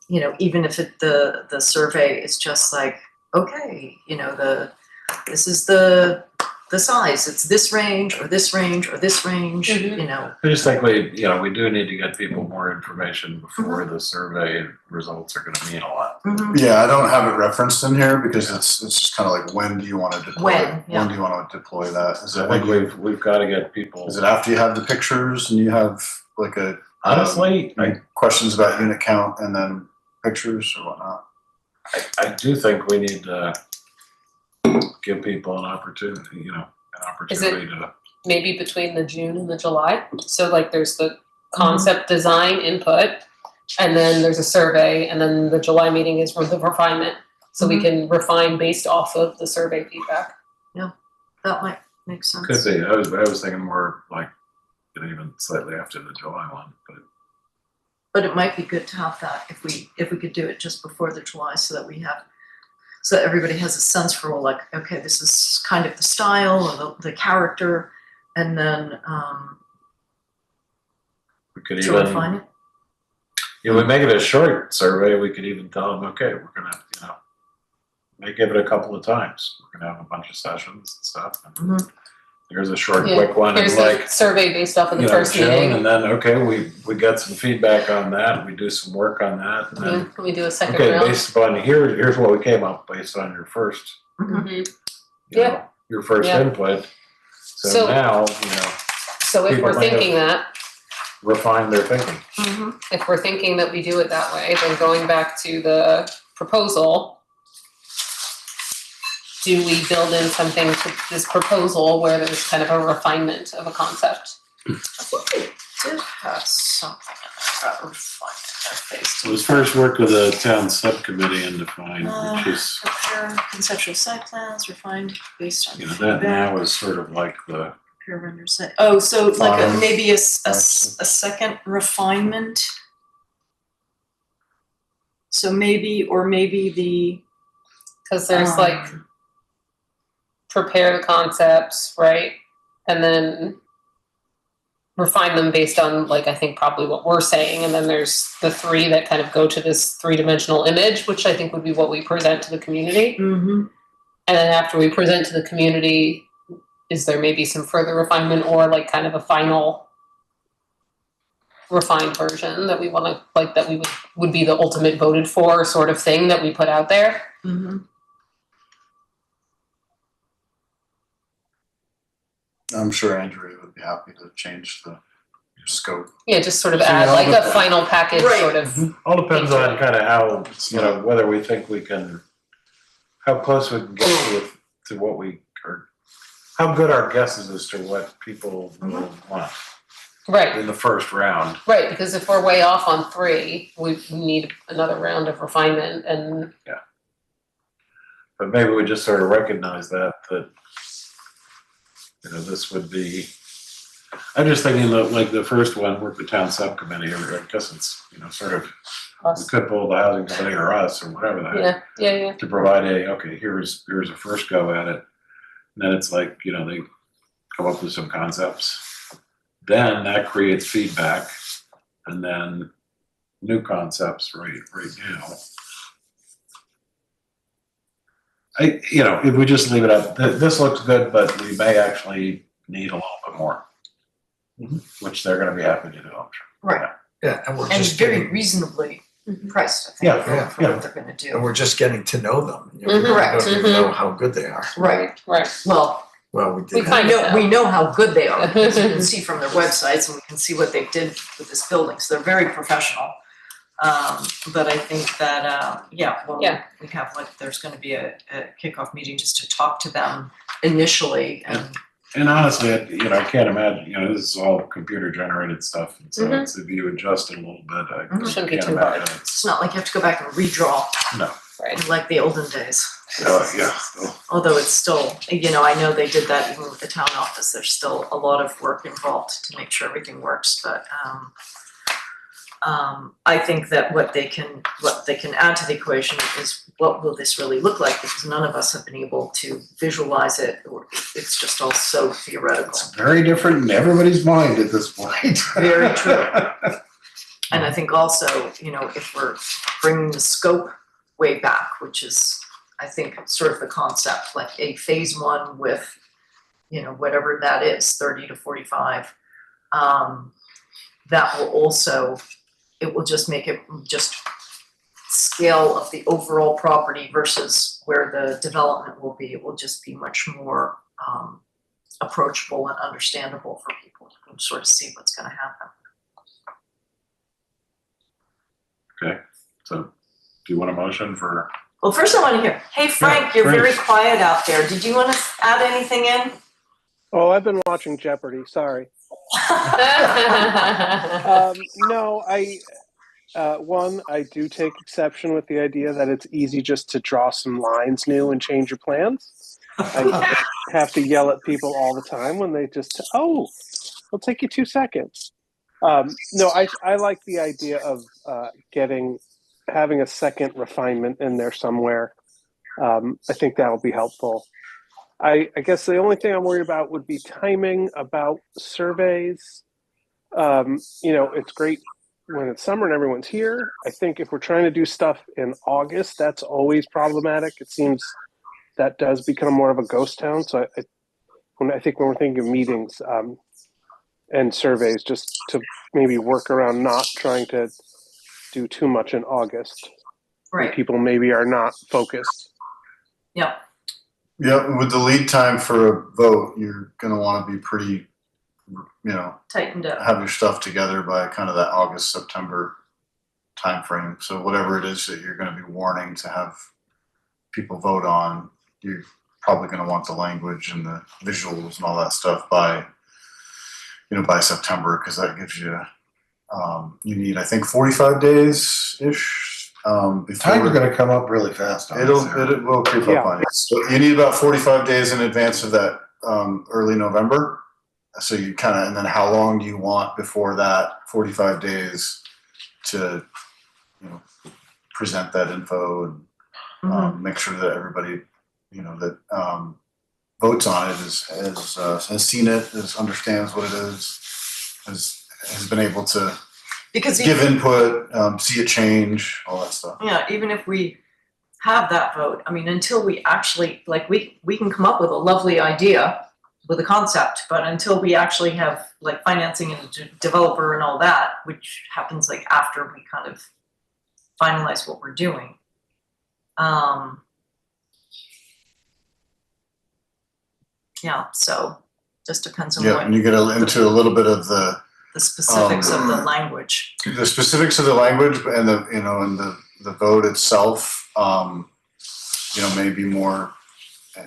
you know, even if the survey is just like, okay, you know, this is the size, it's this range or this range or this range, you know. I just think we do need to get people more information before the survey results are going to mean a lot. Yeah, I don't have it referenced in here because it's just kind of like, when do you want to deploy? When do you want to deploy that? Is it I think we've got to get people. Is it after you have the pictures and you have like a honestly questions about unit count and then pictures or whatnot? I do think we need to give people an opportunity, to. Maybe between the June and the July? So like there's the concept design input, and then there's a survey, and then the July meeting is for the refinement. So we can refine based off of the survey feedback. Yeah, that might make sense. Could be. I was thinking more like, you know, even slightly after the July one, But it might be good to have that if we could do it just before the July, so that everybody has a sense for, well, like, okay, this is kind of the style or the character, and then we could to refine it. Yeah, we make it a short survey. We could even tell them, okay, we're gonna, you know, may give it a couple of times. We're gonna have a bunch of sessions and stuff. And here's a short, quick one. Here's the survey based off of the first meeting. And then, okay, we got some feedback on that. We do some work on that. And then, Can we do a second okay, round? based upon here's what we came up based on your first, you know, your first input. So now, you know. So if People we're may have- thinking that, refine their thinking. Mhm. if we're thinking that we do it that way, then going back to the proposal, do we build in something to this proposal where there's kind of a refinement of a concept? I think they did have something in there about refinement. So it was first work with the town subcommittee and defined, which is, Prepare conceptual site plans refined based on you know, that feedback. now is sort of like the, Peer render site. Oh, so like Fine. maybe a second refinement. So maybe the. Because there's like prepare the concepts, right? And then refine them based on like I think probably what we're saying, and then there's the three that kind of go to this three-dimensional image, which I think would be what we present to the community. Mm-hmm. And then after we present to the community, is there maybe some further refinement or like kind of a final refined version that we want to like that we would be the ultimate voted for sort of thing that we put out there? Mm-hmm. I'm sure Andrea would be happy to change the scope. Yeah, just sort of So add all like the- a final package Right. sort of. all depends on kind of how, you know, whether we think we can, how close we can get to what we, or how good our guess is as to what people will want Right, in the first round. right, because if we're way off on three, we need another round of refinement and But maybe we just sort of recognize that, you know, this would be, I'm just thinking that like the first one, work the town subcommittee, or I guess it's, you know, sort of, we us. could pull the housing committee or us or whatever that, Yeah. to provide okay, here's a first go at it. And then it's like, you know, they come up with some concepts. Then that creates feedback, and then new concepts right now. You know, if we just leave it up, this looks good, but we may actually need a little bit more, which they're gonna be happy to do, I'm sure. Right. Yeah, and we're And just very getting, reasonably priced, I think, Yeah, for what they're gonna do. and we're just getting to know them. You know, Mhm. we Correct. don't even know how good they are. Right. Right. Well, we We did. kind of We know how good they are, because you can see from their websites and we can see what they did with this building, so they're very professional. But I think that, Yeah. we have like, there's gonna be a kickoff meeting just to talk to them initially and. And honestly, you know, I can't imagine, you know, this is all computer generated stuff, and so Mhm. it's, if you adjust it a little bit, I Shouldn't be can't too hard. imagine It's not like you have to go back and redraw Right. like the olden days. yeah. Although it's still, you know, I know they did that even with the town office, there's still a lot of work involved to make sure everything works, but I think that what they can add to the equation is what will this really look like, because none of us have been able to visualize it, or it's just all so theoretical. It's very different in everybody's mind at this point. Very true. And I think also, you know, if we're bringing the scope way back, which is, I think, sort of the concept, like a phase one with, you know, whatever that is, 30 to 45, that will also, it will just make it just scale of the overall property versus where the development will be. It will just be much more approachable and understandable for people to sort of see what's going to happen. Okay, so do you want a motion for? Well, first I want to hear, hey Frank, you're Frank. very quiet out there. Did you want to add anything in? Oh, I've been watching Jeopardy. Sorry. No, I do take exception with the idea that it's easy just to draw some lines new and change your plans. I have to yell at people all the time when they just, it'll take you 2 seconds. No, I like the idea of having a second refinement in there somewhere. I think that'll be helpful. I guess the only thing I'm worried about would be timing about surveys. You know, it's great when it's summer and everyone's here. I think if we're trying to do stuff in August, that's always problematic. It seems that does become more of a ghost town. So I think when we're thinking of meetings and surveys, just to maybe work around not trying to do too much in August. Right. People maybe are not focused. Yeah. Yeah, with the lead time for a vote, you're gonna want to be pretty tightened up. have your stuff together by kind of that August, September timeframe. So whatever it is that you're going to be warning to have people vote on, you're probably going to want the language and the visuals and all that stuff by September, because that gives you, you need, I think, 45 days-ish. Time's gonna come up really fast on It will creep Yeah. up on you. So you need about 45 days in advance of that early November. So you kind of, and then how long do you want before that 45 days to, present that info and make sure that everybody, that votes on it has seen it, understands what it is, has been able to Because give input, see it change, all that stuff. yeah, even if we have that vote, I mean, until we actually, like, we can come up with a lovely idea with a concept, but until we actually have like financing and a developer and all that, which happens like after we kind of finalize what we're doing. Yeah, so just depends on Yeah, what and you get into a little bit of the specifics of the language. the specifics of the language and the vote itself. May be more.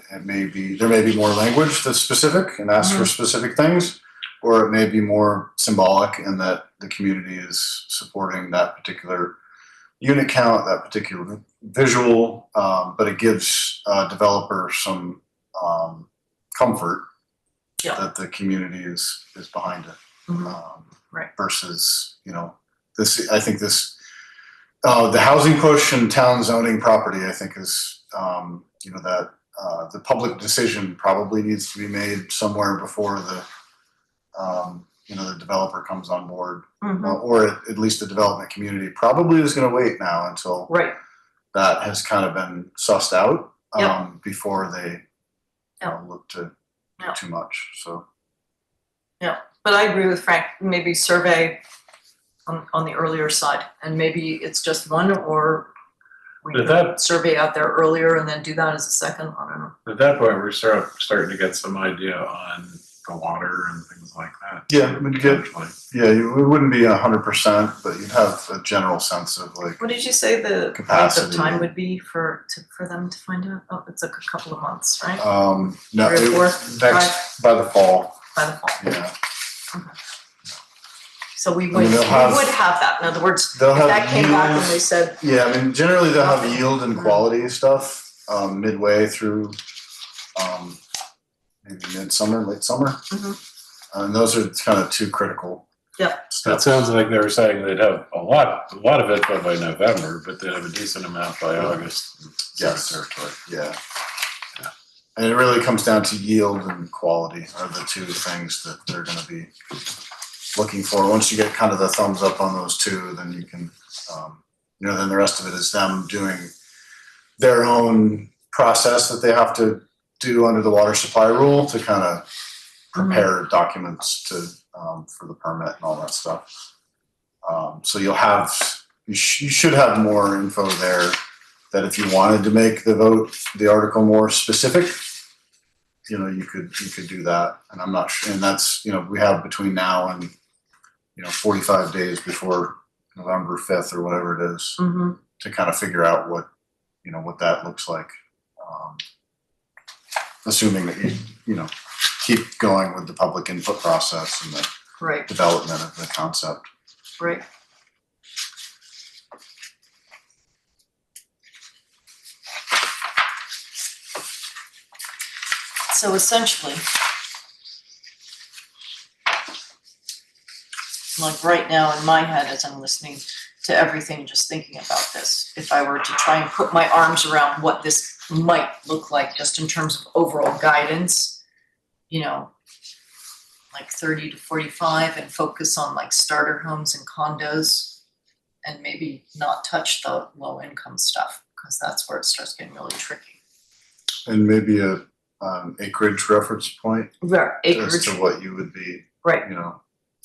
There may be more language that's specific and asks for specific things, or it may be more symbolic in that the community is supporting that particular unit count, that particular visual, but it gives developers some comfort that the community is behind it. Right. Versus, this, I think this, the housing push and town zoning property, I think is, that the public decision probably needs to be made somewhere before the developer comes on board, or at least the development community probably is going to wait now until that has kind of been sussed out before they look to do too much. So. Yeah, but I agree with Frank, maybe survey on the earlier side, and maybe it's just one, or we can survey out there earlier and then do that as a second, I don't know. At that point, we're starting to get some idea on the water and things like that. Yeah, it wouldn't be 100%, but you'd have a general sense of like. What did you say the length of time would be for them to find out? Oh, it's like a couple of months, right? No, 3 or 4, by the fall. by the fall. Yeah. Okay. So we would have that. In other words, if that came back and they said. Yeah, I mean, generally they'll have yield and quality stuff midway through, maybe midsummer, late summer. And those are kind of two critical. Yep. That sounds like they were saying they'd have a lot of it by November, but they'd have a decent amount by August. Yes. Yeah. And it really comes down to yield and quality are the two things that they're going to be looking for. Once you get kind of the thumbs up on those two, then you can, then the rest of it is them doing their own process that they have to do under the water supply rule to kind of prepare documents to for the permit and all that stuff. So you should have more info there that if you wanted to make the article more specific, you could do that. And I'm not sure, and that's, we have between now and 45 days before November 5th or whatever it is to kind of figure out what that looks like. Assuming that you keep going with the public input process and the development of the concept. Right. So essentially, like right now in my head as I'm listening to everything, just thinking about this, if I were to try and put my arms around what this might look like just in terms of overall guidance, like 30 to 45 and focus on like starter homes and condos and maybe not touch the low income stuff because that's where it starts getting really tricky. And maybe a acreage reference point Acreage. as to what you would be,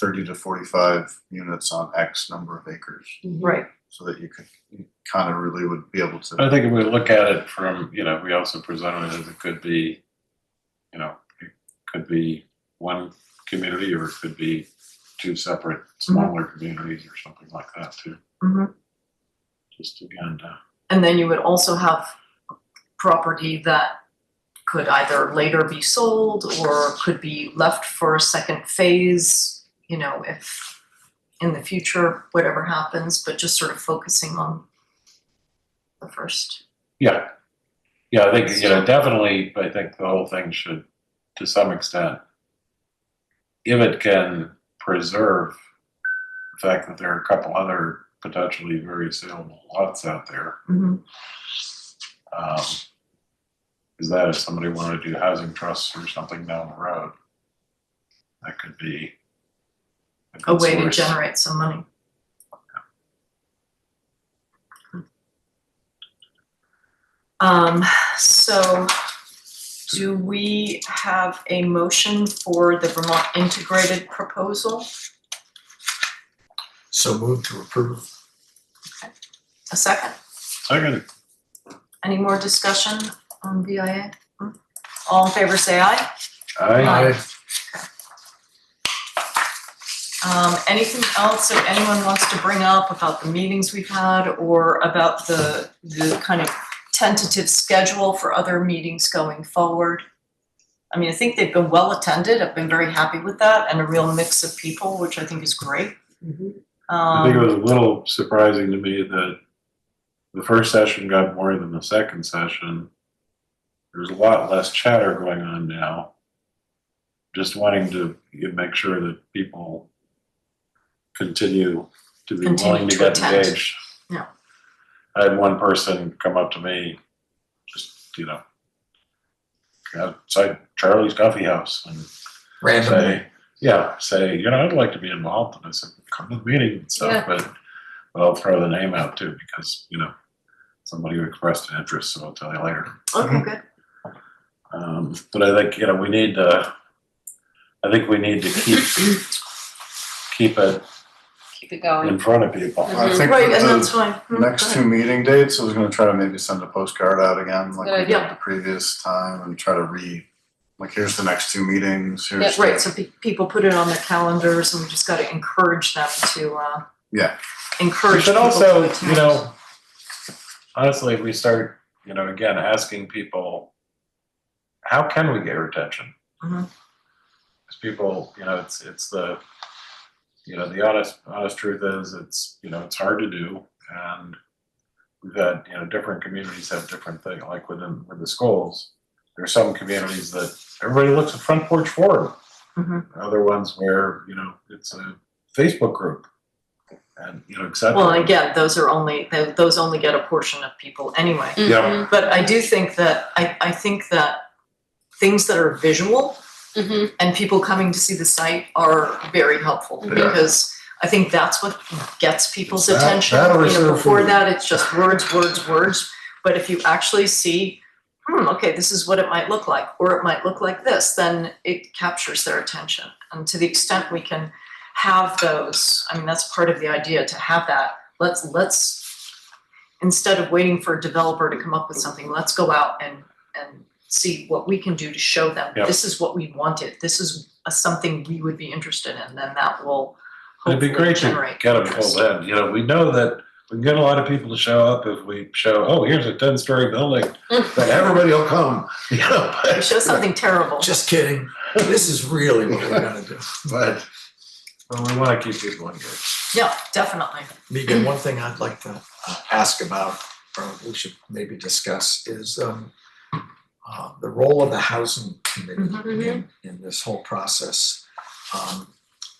30 to 45 units on X number of acres. Right. So that you kind of really would be able to. I think if we look at it from, we also presented it as it could be, it could be one community, or it could be two separate smaller communities or something like that too. Mhm. Just again, And then you would also have property that could either later be sold or could be left for a second phase, you know, if in the future, whatever happens, but just sort of focusing on the first. yeah. Yeah, I think, definitely, I think the whole thing should, to some extent, if it can preserve the fact that there are a couple other potentially very saleable lots out there. Mhm. Is that if somebody wanted to do housing trusts or something down the road, that could be A good way to source. generate some money. So do we have a motion for the Vermont integrated proposal? So move to approve. A second? Second, Any more discussion on VIA? All in favor, say aye. I, Anything else that anyone wants to bring up about the meetings we've had or about the kind of tentative schedule for other meetings going forward? I mean, I think they've been well attended. I've been very happy with that, and a real mix of people, which I think is great. I think it was a little surprising to me that the first session got more than the second session. There's a lot less chatter going on now. Just wanting to make sure that people continue to be willing to get attend. engaged. Yeah. I had one person come up to me, just, outside Charlie's Coffee House and Randomly. say, I'd like to be involved. And I said, come to the meeting and stuff, but I'll throw the name out too, because, somebody who expressed an interest, so I'll tell you later. Okay, good. But I think, we need to, keep it Keep it going. in front of people. I think Right, and the that's fine. next two meeting dates, I was gonna try to maybe send a postcard out again, like Good we idea. did the previous time, and try to here's the next two meetings, here's the. Right, so people put it on their calendars and we just gotta encourage them to, encourage But people also, to attend. honestly, if we start, again, asking people, how can we get your attention? Mhm. Because people, it's the, the honest truth is it's hard to do. And we've had, different communities have different things, like with the schools. There are some communities that everybody looks at Front Porch Forum. Mhm. Other ones where, it's a Facebook group and, et cetera. Well, again, those only get a portion of people anyway. Yeah. But I do think that, I think that things that are visual Mhm. and people coming to see the site are very helpful Yeah. because I think that's what gets people's That- attention. that or serve Before food. that, it's just words, words, words. But if you actually see, okay, this is what it might look like, or it might look like this, then it captures their attention. And to the extent we can have those, I mean, that's part of the idea, to have that. Let's instead of waiting for a developer to come up with something, let's go out and see what we can do to show them, Yep. this is what we wanted, this is something we would be interested in, then that will It'd be hopefully great to generate get them interest. pulled in. We know that we can get a lot of people to show up if we show, oh, here's a 10-story building, then everybody will come. We show something terrible. Just kidding. This is really what we're gonna do. But we want to keep people engaged. Yeah, definitely. Megan, one thing I'd like to ask about, or we should maybe discuss, is the role of the housing committee in this whole process.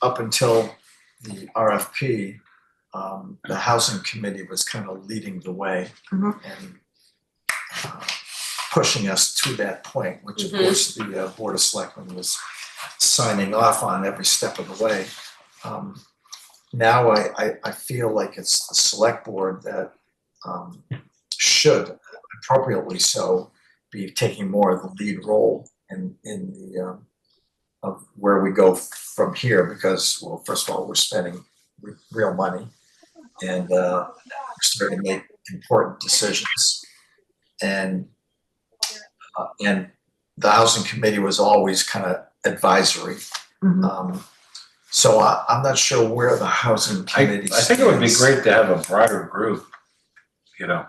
Up until the RFP, the housing committee was kind of leading the way and pushing us to that point, which of course the Board of Selectmen was signing off on every step of the way. Now I feel like it's the select board that should, appropriately so, be taking more of the lead role in the of where we go from here, because, well, first of all, we're spending real money and we're starting to make important decisions, and the housing committee was always kind of advisory, Mhm. So I'm not sure where the housing committee I think it would be stands. great to have a broader group, you know,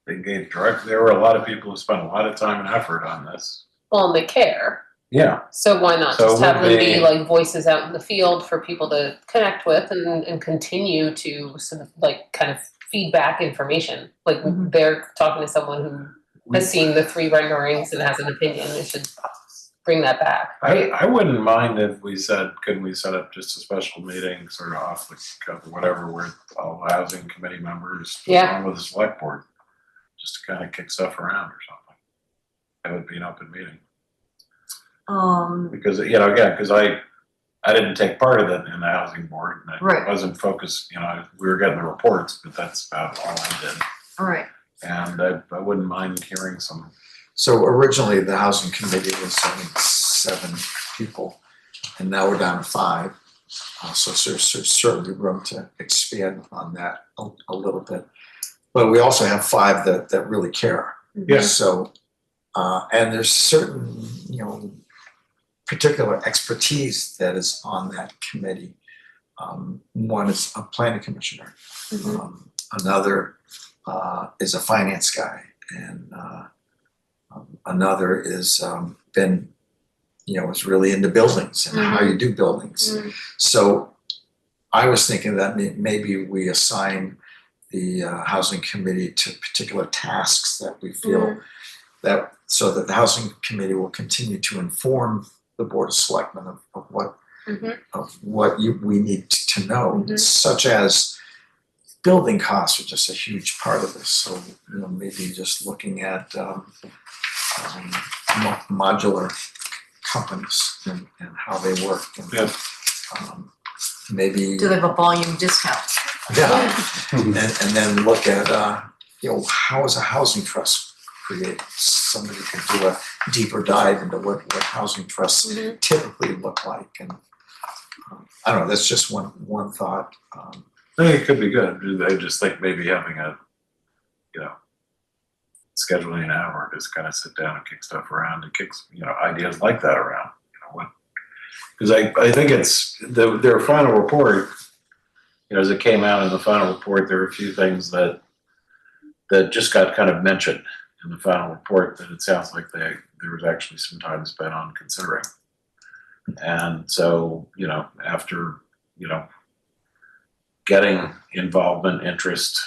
engage directly. There were a lot of people who spent a lot of time and effort on this. Well, and they care. Yeah, So why not So just it have would them be be- like voices out in the field for people to connect with and continue to sort of like kind of feedback information. Like Mhm. they're talking to someone who has seen the 3 renderings and has an opinion. They should bring that back. I wouldn't mind if we said, could we set up just a special meeting, sort of off the cuff or whatever, with all the housing committee members, Yeah. along with the select board, just to kind of kick stuff around or something. That would be an open meeting. Because, again, because I didn't take part of it in the housing board, and I Right. wasn't focused, we were getting the reports, but that's about all I did. All right. And I wouldn't mind hearing some. So originally, the housing committee was, I think, 7 people, and now we're down to 5. So there's certainly room to expand on that a little bit. But we also have 5 that really care. Yeah. So, and there's certain, particular expertise that is on that committee. One is a planning commissioner. Another is a finance guy, and another is is really into buildings and how you do buildings. So I was thinking that maybe we assign the housing committee to particular tasks that we feel that, so that the housing committee will continue to inform the board of selectmen of what we need to know, such as building costs are just a huge part of this. So maybe just looking at modular companies and how they work, and maybe Do they have a volume discount? and then look at how is a housing trust created. Somebody could do a deeper dive into what housing trusts typically look like, and I don't know. That's just one thought. I think it could be good. I just think maybe having scheduling an hour, just kind of sit down and kick stuff around and kick, ideas like that around. Because I think it's their final report. As it came out in the final report, there were a few things that just got kind of mentioned in the final report that it sounds like there was actually some time spent on considering. And so, after, getting involvement, interest,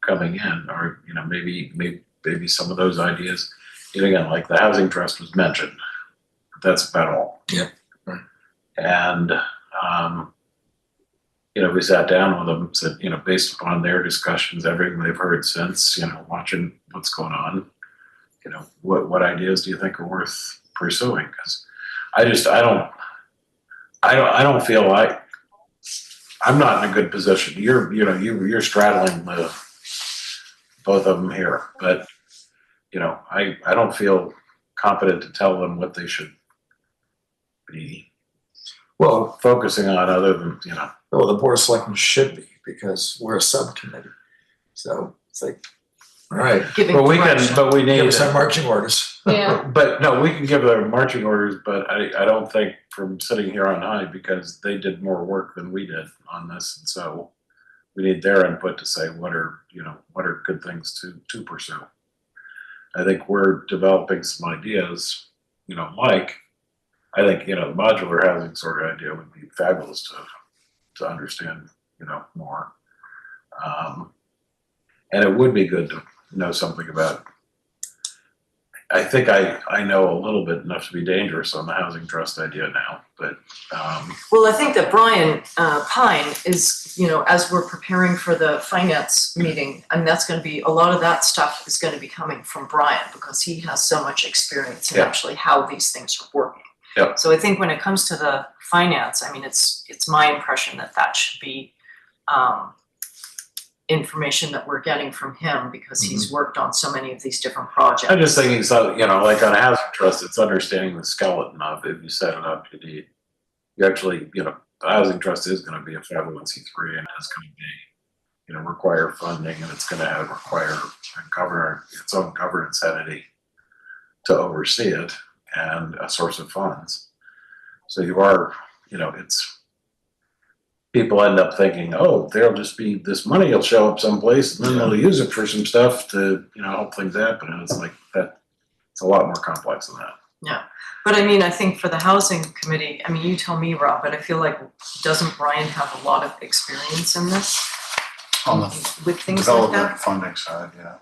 coming in, or, maybe some of those ideas, again, like the housing trust was mentioned, but that's about all. Yeah. Right. And, we sat down with them, said, based upon their discussions, everything they've heard since, watching what's going on, what ideas do you think are worth pursuing? Because I don't feel like I'm not in a good position. You're straddling both of them here, but I don't feel competent to tell them what they should be focusing on, other than Well, the board of selectmen should be, because we're a subcommittee. So it's like, all right, Giving But we direction. need give us our marching orders. Yeah. But no, we can give their marching orders, but I don't think from sitting here on high, because they did more work than we did on this, and so we need their input to say what are good things to pursue. I think we're developing some ideas, I think the modular housing sort of idea would be fabulous to understand more, and it would be good to know something about. I think I know a little bit enough to be dangerous on the housing trust idea now, but Well, I think that Brian Pine is, as we're preparing for the finance meeting, and that's going to be, a lot of that stuff is going to be coming from Brian, because he has so much experience in actually how these things are working. Yeah. So I think when it comes to the finance, it's my impression that should be information that we're getting from him, because he's worked on so many of these different projects. I'm just thinking, so like on a housing trust, it's understanding the skeleton of it. If you set it up, you actually, the housing trust is going to be a 501c3, and it's going to be, require funding, and it's going to require its own governance entity to oversee it, and a source of funds. So you are, it's, people end up thinking, oh, there'll just be, this money will show up someplace and then they'll use it for some stuff to, help things happen. And it's like that, it's a lot more complex than that. Yeah, but I mean, I think for the housing committee, I mean, you tell me, Rob, but I feel like, doesn't Brian have a lot of experience in this? On the With things like development that? funding side, yeah.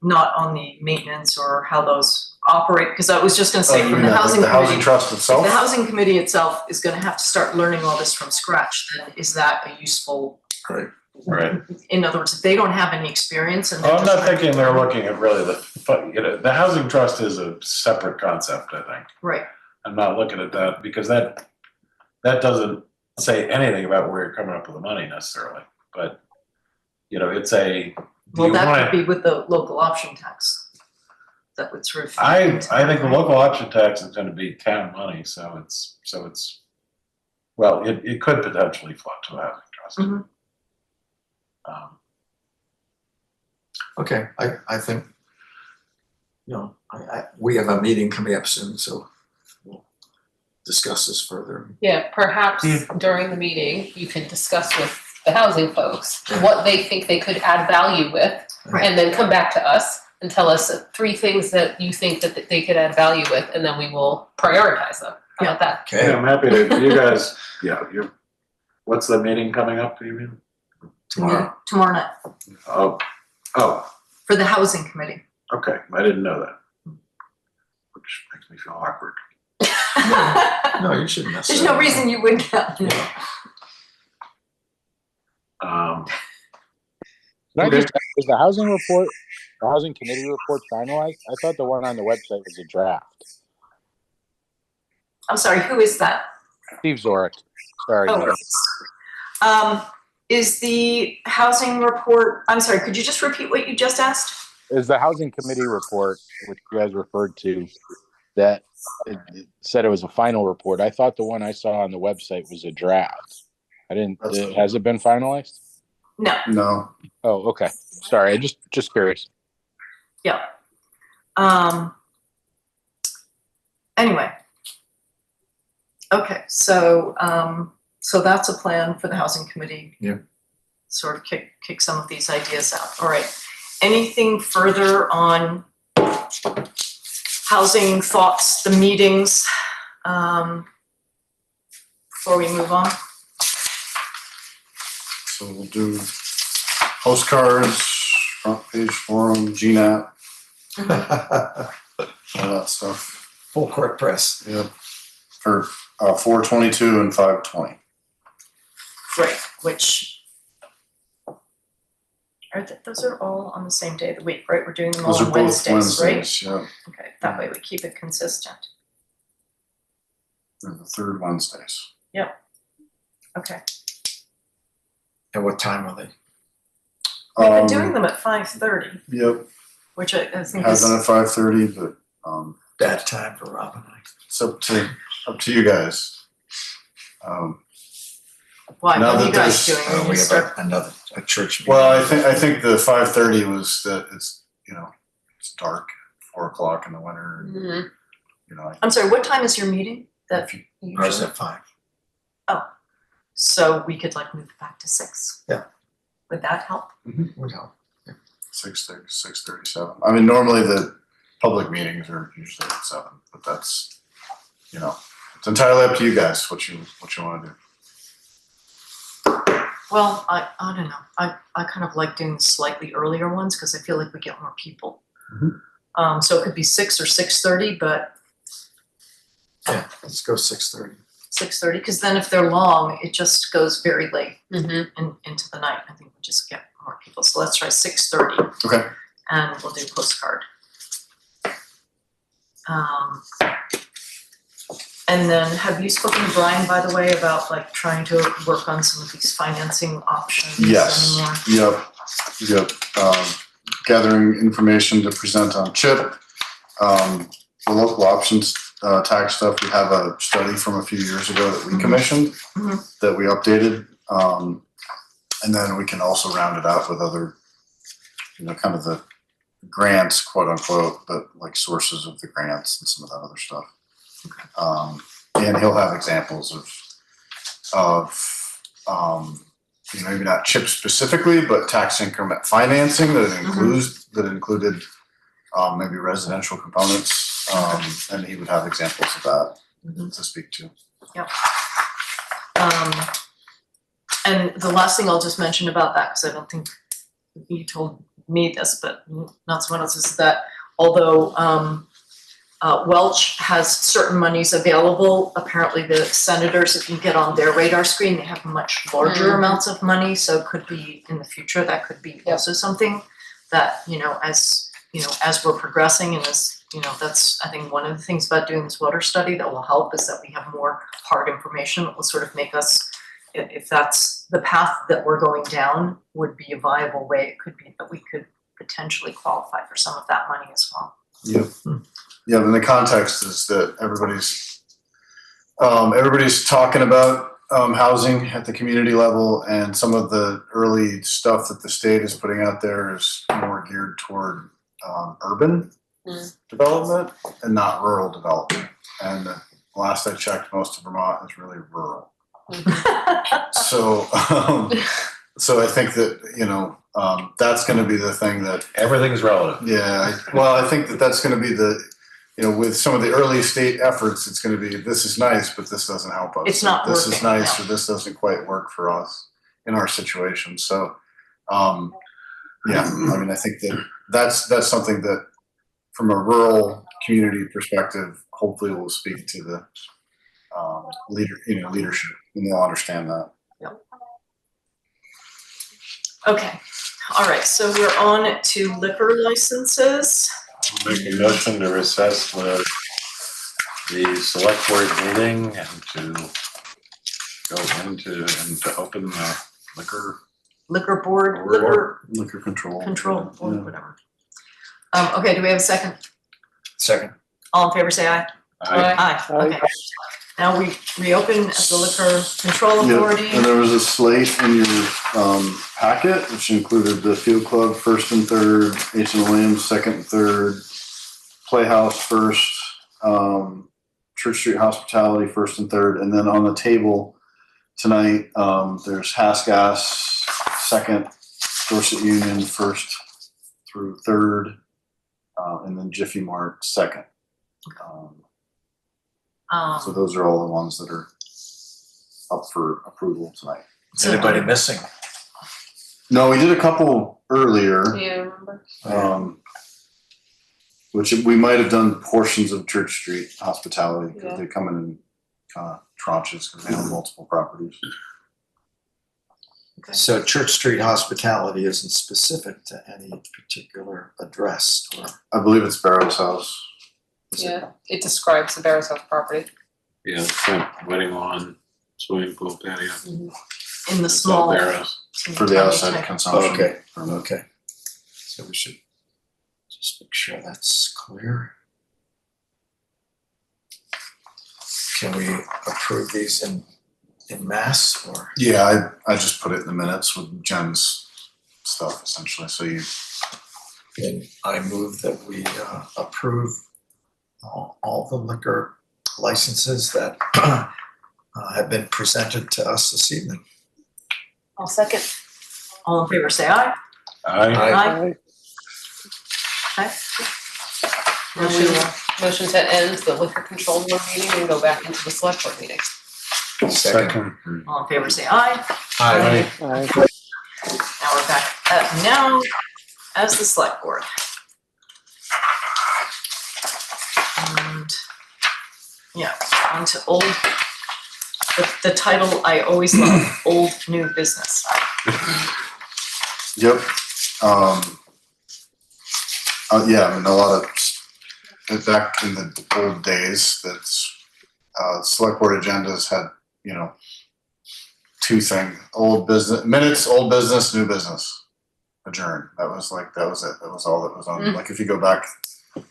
Not on the maintenance or how those operate, because I was just gonna say, Oh, you from mean the housing the housing committee, trust if itself? the housing committee itself is gonna have to start learning all this from scratch, then is that a useful? Right. In other words, if they don't have any experience and. Well, I'm not thinking they're looking at really the housing trust is a separate concept, I think. Right. I'm not looking at that because that doesn't say anything about where you're coming up with the money necessarily, but it's a. Well, that could be with the local option tax. That would sort of. I think the local option tax is going to be town money, so it's well, it could potentially flow to the housing trust. Mhm. Okay, I think, we have a meeting coming up soon, so we'll discuss this further. Yeah, perhaps during the meeting, you can discuss with the housing folks what they think they could add value with, and then come back to us and tell us 3 things that you think that they could add value with, and then we will prioritize them. How about that? Okay. Yeah, I'm happy to, you guys, what's the meeting coming up, do you mean? Tomorrow. Tomorrow night, Oh, for the housing committee. okay, I didn't know that. Which makes me feel awkward. No, you shouldn't mess There's that no up. reason you wouldn't have. Yeah. Can I just, is the housing report, the housing committee report finalized? I thought the one on the website was a draft. I'm sorry, who is that? Steve Zorik, sorry. Oh, no. yes. Is the housing report, I'm sorry, could you just repeat what you just asked? Is the housing committee report, which you guys referred to, that it said it was a final report. I thought the one I saw on the website was a draft. I didn't, has it been finalized? No. No. Oh, okay. Sorry, I just curious. Yeah. Anyway. Okay, so that's a plan for the housing committee. Yeah. Sort of kick some of these ideas out. All right. Anything further on housing thoughts, the meetings, before we move on? So we'll do postcards, front page forum, GNAT, all that stuff. Full court press. Yep. For 4/22 and 5/20. Right, which those are all on the same day of the week, right? We're doing them all Those are on both Wednesdays, right? Wednesdays, yeah. Okay, that way we keep it consistent. They're the 3rd Wednesdays. Yep. Okay. And what time are they? We've been doing them at 5:30, Yep. which I think Have is. done at 5:30, but Bad time for Rob and I. it's up to you guys. Why? now What are that you guys there's- doing? We You have start- a church meeting. Well, I think the 5:30 was that it's it's dark, 4 o'clock in the winter. And, Mhm. I'm sorry, what time is your meeting? That If you Ours usually- at 5. So we could move it back to 6? Yeah. Would that help? Would help. 6:30, 6:37. I mean, normally the public meetings are usually at 7, but that's it's entirely up to you guys what you want to do. Well, I don't know. I kind of like doing slightly earlier ones because I feel like we get more people. So it could be 6 or 6:30, but Yeah, let's go 6:30. 6:30, because then if they're long, it just goes very late Mhm. into the night. I think we'll just get more people. So let's try 6:30 Okay. and we'll do postcard. And then have you spoken to Brian, by the way, about trying to work on some of these financing options? Yes. anymore? Yep. Gathering information to present on CHIP. The local options tax stuff. We have a study from a few years ago that we commissioned that we updated, and then we can also round it out with other, kind of the grants, quote unquote, but like sources of the grants and some of that other stuff. and he'll have examples of maybe not CHIP specifically, but tax increment financing that included maybe residential components, and he would have examples of that to speak to. Yep. And the last thing I'll just mention about that, because I don't think you told me this, but not someone else, is that although Welch has certain monies available, apparently the senators, if you get on their radar screen, they have much larger amounts of money. So it could be in the future, that could be also something that, as we're progressing, and that's, I think, one of the things about doing this water study that will help is that we have more hard information that will sort of make us, if that's the path that we're going down, would be a viable way. It could be that we could potentially qualify for some of that money as well. Yep. Yeah, and the context is that everybody's talking about housing at the community level, and some of the early stuff that the state is putting out there is more geared toward urban development and not rural development. And last I checked, most of Vermont is really rural. So I think that that's going to be the thing that Everything's relative. Yeah, well, I think that's going to be with some of the early state efforts, it's going to be, this is nice, but this doesn't help us. It's not This working, is nice, or this doesn't quite work for us in our situation. So, I mean, I think that's something that, from a rural community perspective, hopefully will speak to the leadership, and they'll understand that. Yep. Okay. All right. So we're on to liquor licenses. I'll make a motion to recess the select board meeting and to go into and to open the Liquor board, Liquor control. board, whatever. Okay. Do we have a second? Second. All in favor, say aye. Aye. Okay. Now we reopen as the Liquor Control Authority. And there was a slate in your packet, which included the Field Club first and third, H and Williams second and third, Playhouse first, Church Street Hospitality first and third, and then on the table tonight, there's Hasgas second, Dorset Union first through third, and then Jiffy Mart second. So those are all the ones that are up for approval tonight. Is anybody missing? No, we did a couple earlier. Do you remember? Which we might have done portions of Church Street Hospitality, because they come in kind of tranches because they have multiple properties. Okay. So Church Street Hospitality isn't specific to any particular address, or I believe it's Barrow's house. Yeah, it describes the Barrow's House property. Yeah, it's got wedding lawn, swimming pool patio. In the small. Barrows. For the outside consumption. okay, okay. So we should just make sure that's clear. Can we approve these in mass, or? Yeah, I just put it in the minutes with Jen's stuff essentially. So Then I move that we approve all the liquor licenses that have been presented to us this evening. I'll second. All in favor, say aye. Aye. Okay. Now we will- Motion to end the liquor control board meeting and go back into the select board meeting. second. all in favor, say aye. Aye. Aye. Now we're back now as the select board. And on to old, the title I always love, old new business. Yep. Yeah, I mean, a lot of, back in the old days, that's, select board agendas had, two things, old business, minutes, old business, new business, adjourn. That was it. That was all that was on. Like, if you go back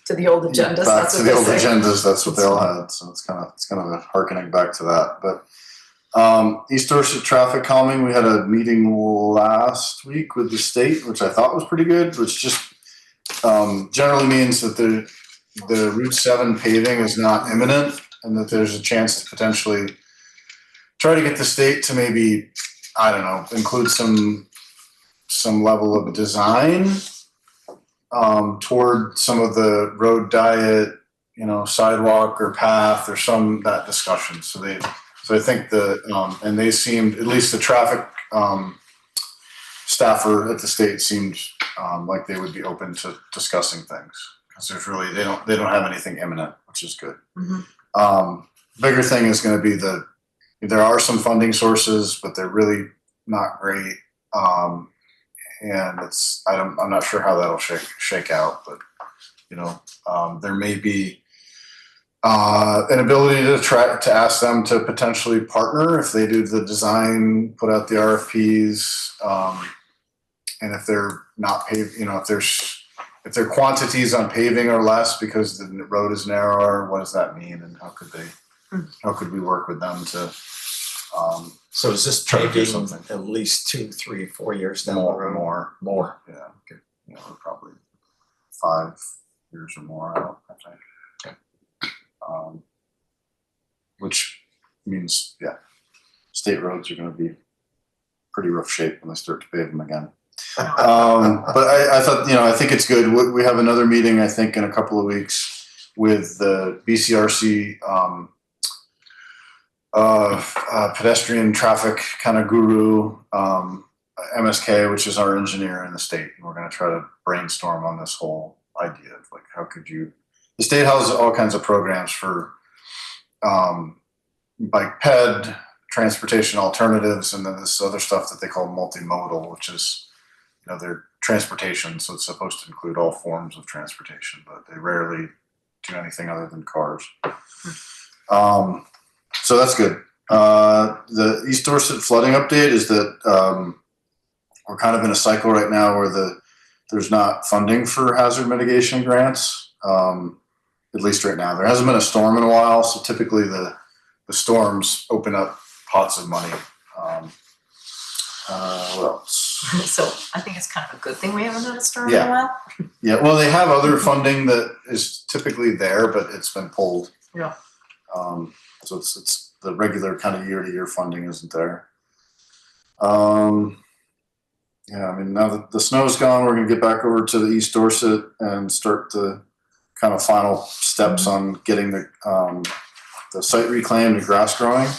To the old agendas, back that's to what the they old say. agendas, that's what they all had. So it's kind of a harkening back to that. But East Dorset traffic calming, we had a meeting last week with the state, which I thought was pretty good, which just generally means that the Route 7 paving is not imminent, and that there's a chance to potentially try to get the state to maybe, I don't know, include some level of design toward some of the road diet, sidewalk or path or that discussion. So I think and they seemed, at least the traffic staffer at the state seemed like they would be open to discussing things, because there's really, they don't have anything imminent, which is good. Bigger thing is going to be there are some funding sources, but they're really not great. And I'm not sure how that'll shake out, but there may be an ability to ask them to potentially partner if they do the design, put out the RFPs, and if they're not paved, if their quantities on paving are less because the road is narrower, what does that mean, and how could we work with them to? So is this try to do paving something at least 2, 3, 4 years down the road? More. Yeah. Okay. Probably 5 years or more. I think. Which means, state roads are going to be pretty rough shape when they start to pave them again. But I thought, I think it's good. We have another meeting, I think, in a couple of weeks with the BCRC pedestrian traffic kind of guru, MSK, which is our engineer in the state. And we're going to try to brainstorm on this whole idea of like, how could you, the state has all kinds of programs for bike ped, transportation alternatives, and then this other stuff that they call multimodal, which is, they're transportation. So it's supposed to include all forms of transportation, but they rarely do anything other than cars. So that's good. The East Dorset flooding update is that we're kind of in a cycle right now where there's not funding for hazard mitigation grants, at least right now. There hasn't been a storm in a while, so typically the storms open up pots of money. What else? So I think it's kind of a good thing we haven't had a storm in a while. Yeah, well, they have other funding that is typically there, but it's been pulled. Yeah. So it's the regular kind of year-to-year funding isn't there. Now that the snow's gone, we're gonna get back over to the East Dorset and start the kind of final steps on getting the site reclaimed and grass growing.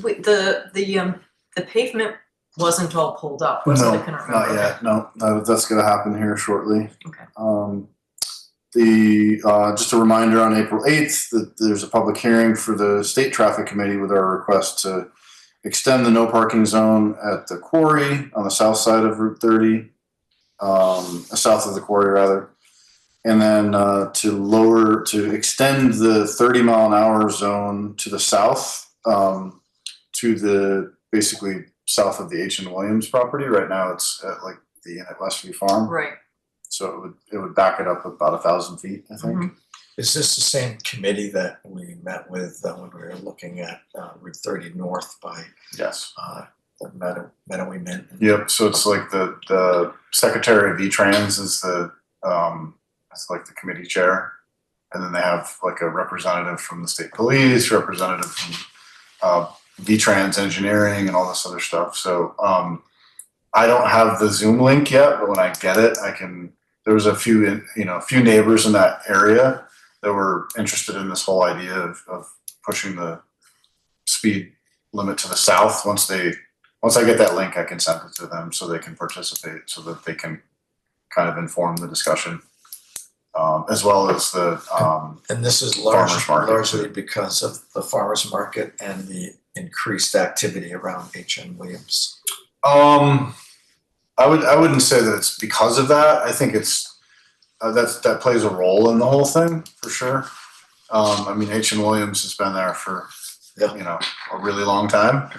Wait, the pavement wasn't all pulled up, was it? I couldn't remember. Not yet. No, that's gonna happen here shortly. Okay. Just a reminder on April 8th that there's a public hearing for the State Traffic Committee with our request to extend the no parking zone at the quarry on the south side of Route 30, south of the quarry rather, and then to extend the 30-mile-an-hour zone to the south, to the basically south of the H&M Williams property. Right now it's at like the Inn at Westview Farm. Right. So it would back it up about 1,000 feet, I think. Mhm. Is this the same committee that we met with when we were looking at Route 30 North by Yes. the Meadowy Mint? Yep. So it's like the Secretary of VTrans is it's like the committee chair, and then they have like a representative from the state police, representative from VTrans engineering, and all this other stuff. So I don't have the Zoom link yet, but when I get it, I can. There was a few neighbors in that area that were interested in this whole idea of pushing the speed limit to the south. Once I get that link, I can send it to them so they can participate, so that they can kind of inform the discussion, as well as the and this is farmers market. largely because of the farmers market and the increased activity around H&M Williams. I wouldn't say that it's because of that. I think it's that plays a role in the whole thing for sure. H&M Williams has been there for a really long time.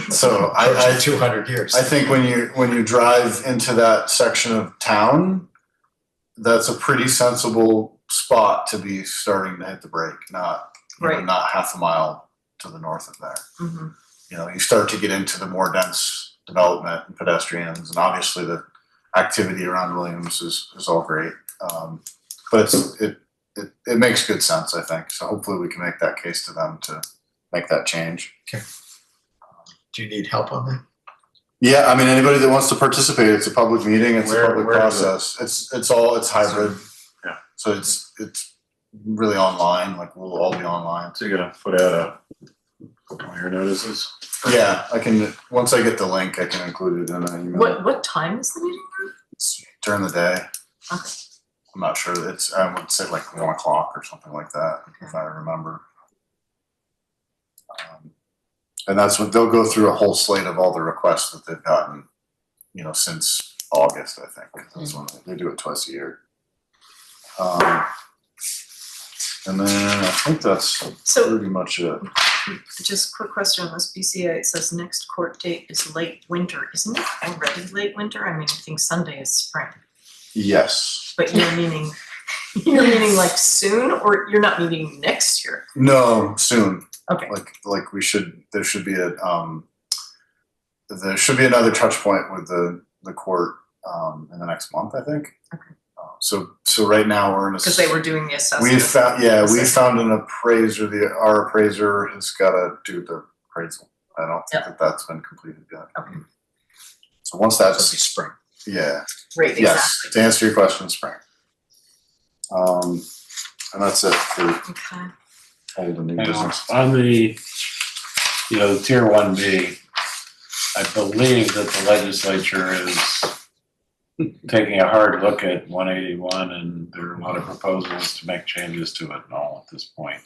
So I 200 years. I think when you drive into that section of town, that's a pretty sensible spot to be starting to hit the brake, not half a mile to the north of there. Mm-hmm. You start to get into the more dense development and pedestrians, and obviously the activity around Williams is all great. But it makes good sense, I think. So hopefully we can make that case to them to make that change. Do you need help on that? Yeah, I mean, anybody that wants to participate, it's a public meeting, it's a public Where is it? process. It's hybrid. Yeah. So it's really online, like we'll all be online. So you're gonna put out your notices? Yeah, I can, once I get the link, I can include it in an email. What time is the meeting? It's during the day. Okay. I'm not sure, I would say like 1 o'clock or something like that, if I remember. And that's what, they'll go through a whole slate of all the requests that they've gotten, since August, I think. That's when they do it twice a year. And then I think that's pretty much it. Just quick question on this BCA. It says next court date is late winter. Isn't it already late winter? I mean, I think Sunday is spring. Yes. But you're meaning like soon, or you're not meaning next year? No, soon. Okay. Like there should be another touch point with the court in the next month, I think. Okay. So right now we're in a, because they were doing the assessment. We found an appraiser. Our appraiser has got to do the appraisal. I don't think that's been completed yet. Okay. So once that's spring. Yeah. Right. Yes. Exactly. To answer your question, spring. And that's it for Okay. old and new And business. on the, the tier 1B, I believe that the legislature is taking a hard look at 181, and there are a lot of proposals to make changes to it and all at this point.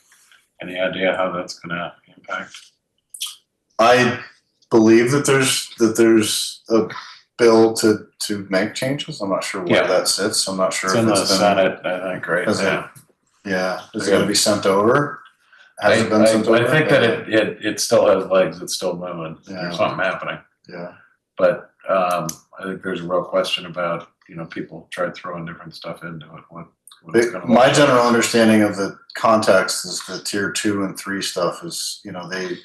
Any idea how that's going to impact? I believe that there's a bill to make changes. I'm not sure where that sits. I'm not sure It's if in the it's been, Senate, I think, right Is it? now. Yeah, is it going to be sent over? Has it been sent over? I think that it still has legs. It's still moving. Yeah. There's something happening. Yeah. But I think there's a real question about, people try throwing different stuff into it. What it's gonna My look general understanding of the context is the tier 2 and 3 stuff is, they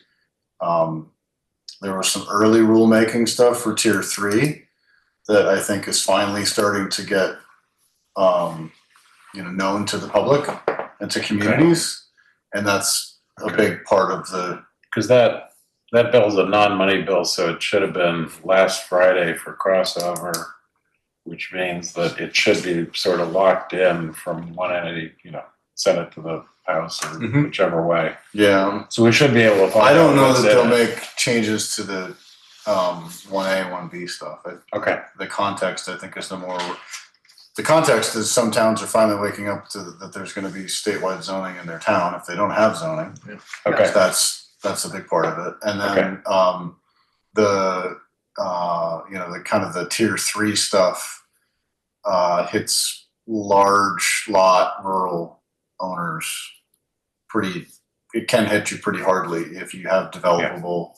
there was some early rulemaking stuff for tier 3 that I think is finally starting to get known to the public and to communities, and that's a big part of the. Because that bill's a non-money bill, so it should have been last Friday for crossover, which means that it should be sort of locked in from one entity, send it to the House or whichever way. Yeah. So we should be able to find I don't know what's that in they'll it. make changes to the 1A, 1B stuff. Okay. The context, I think, is the context is some towns are finally waking up to that there's going to be statewide zoning in their town if they don't have zoning. Okay. That's a big part of it. And then the kind of the tier 3 stuff hits large lot rural owners it can hit you pretty hardly if you have developable,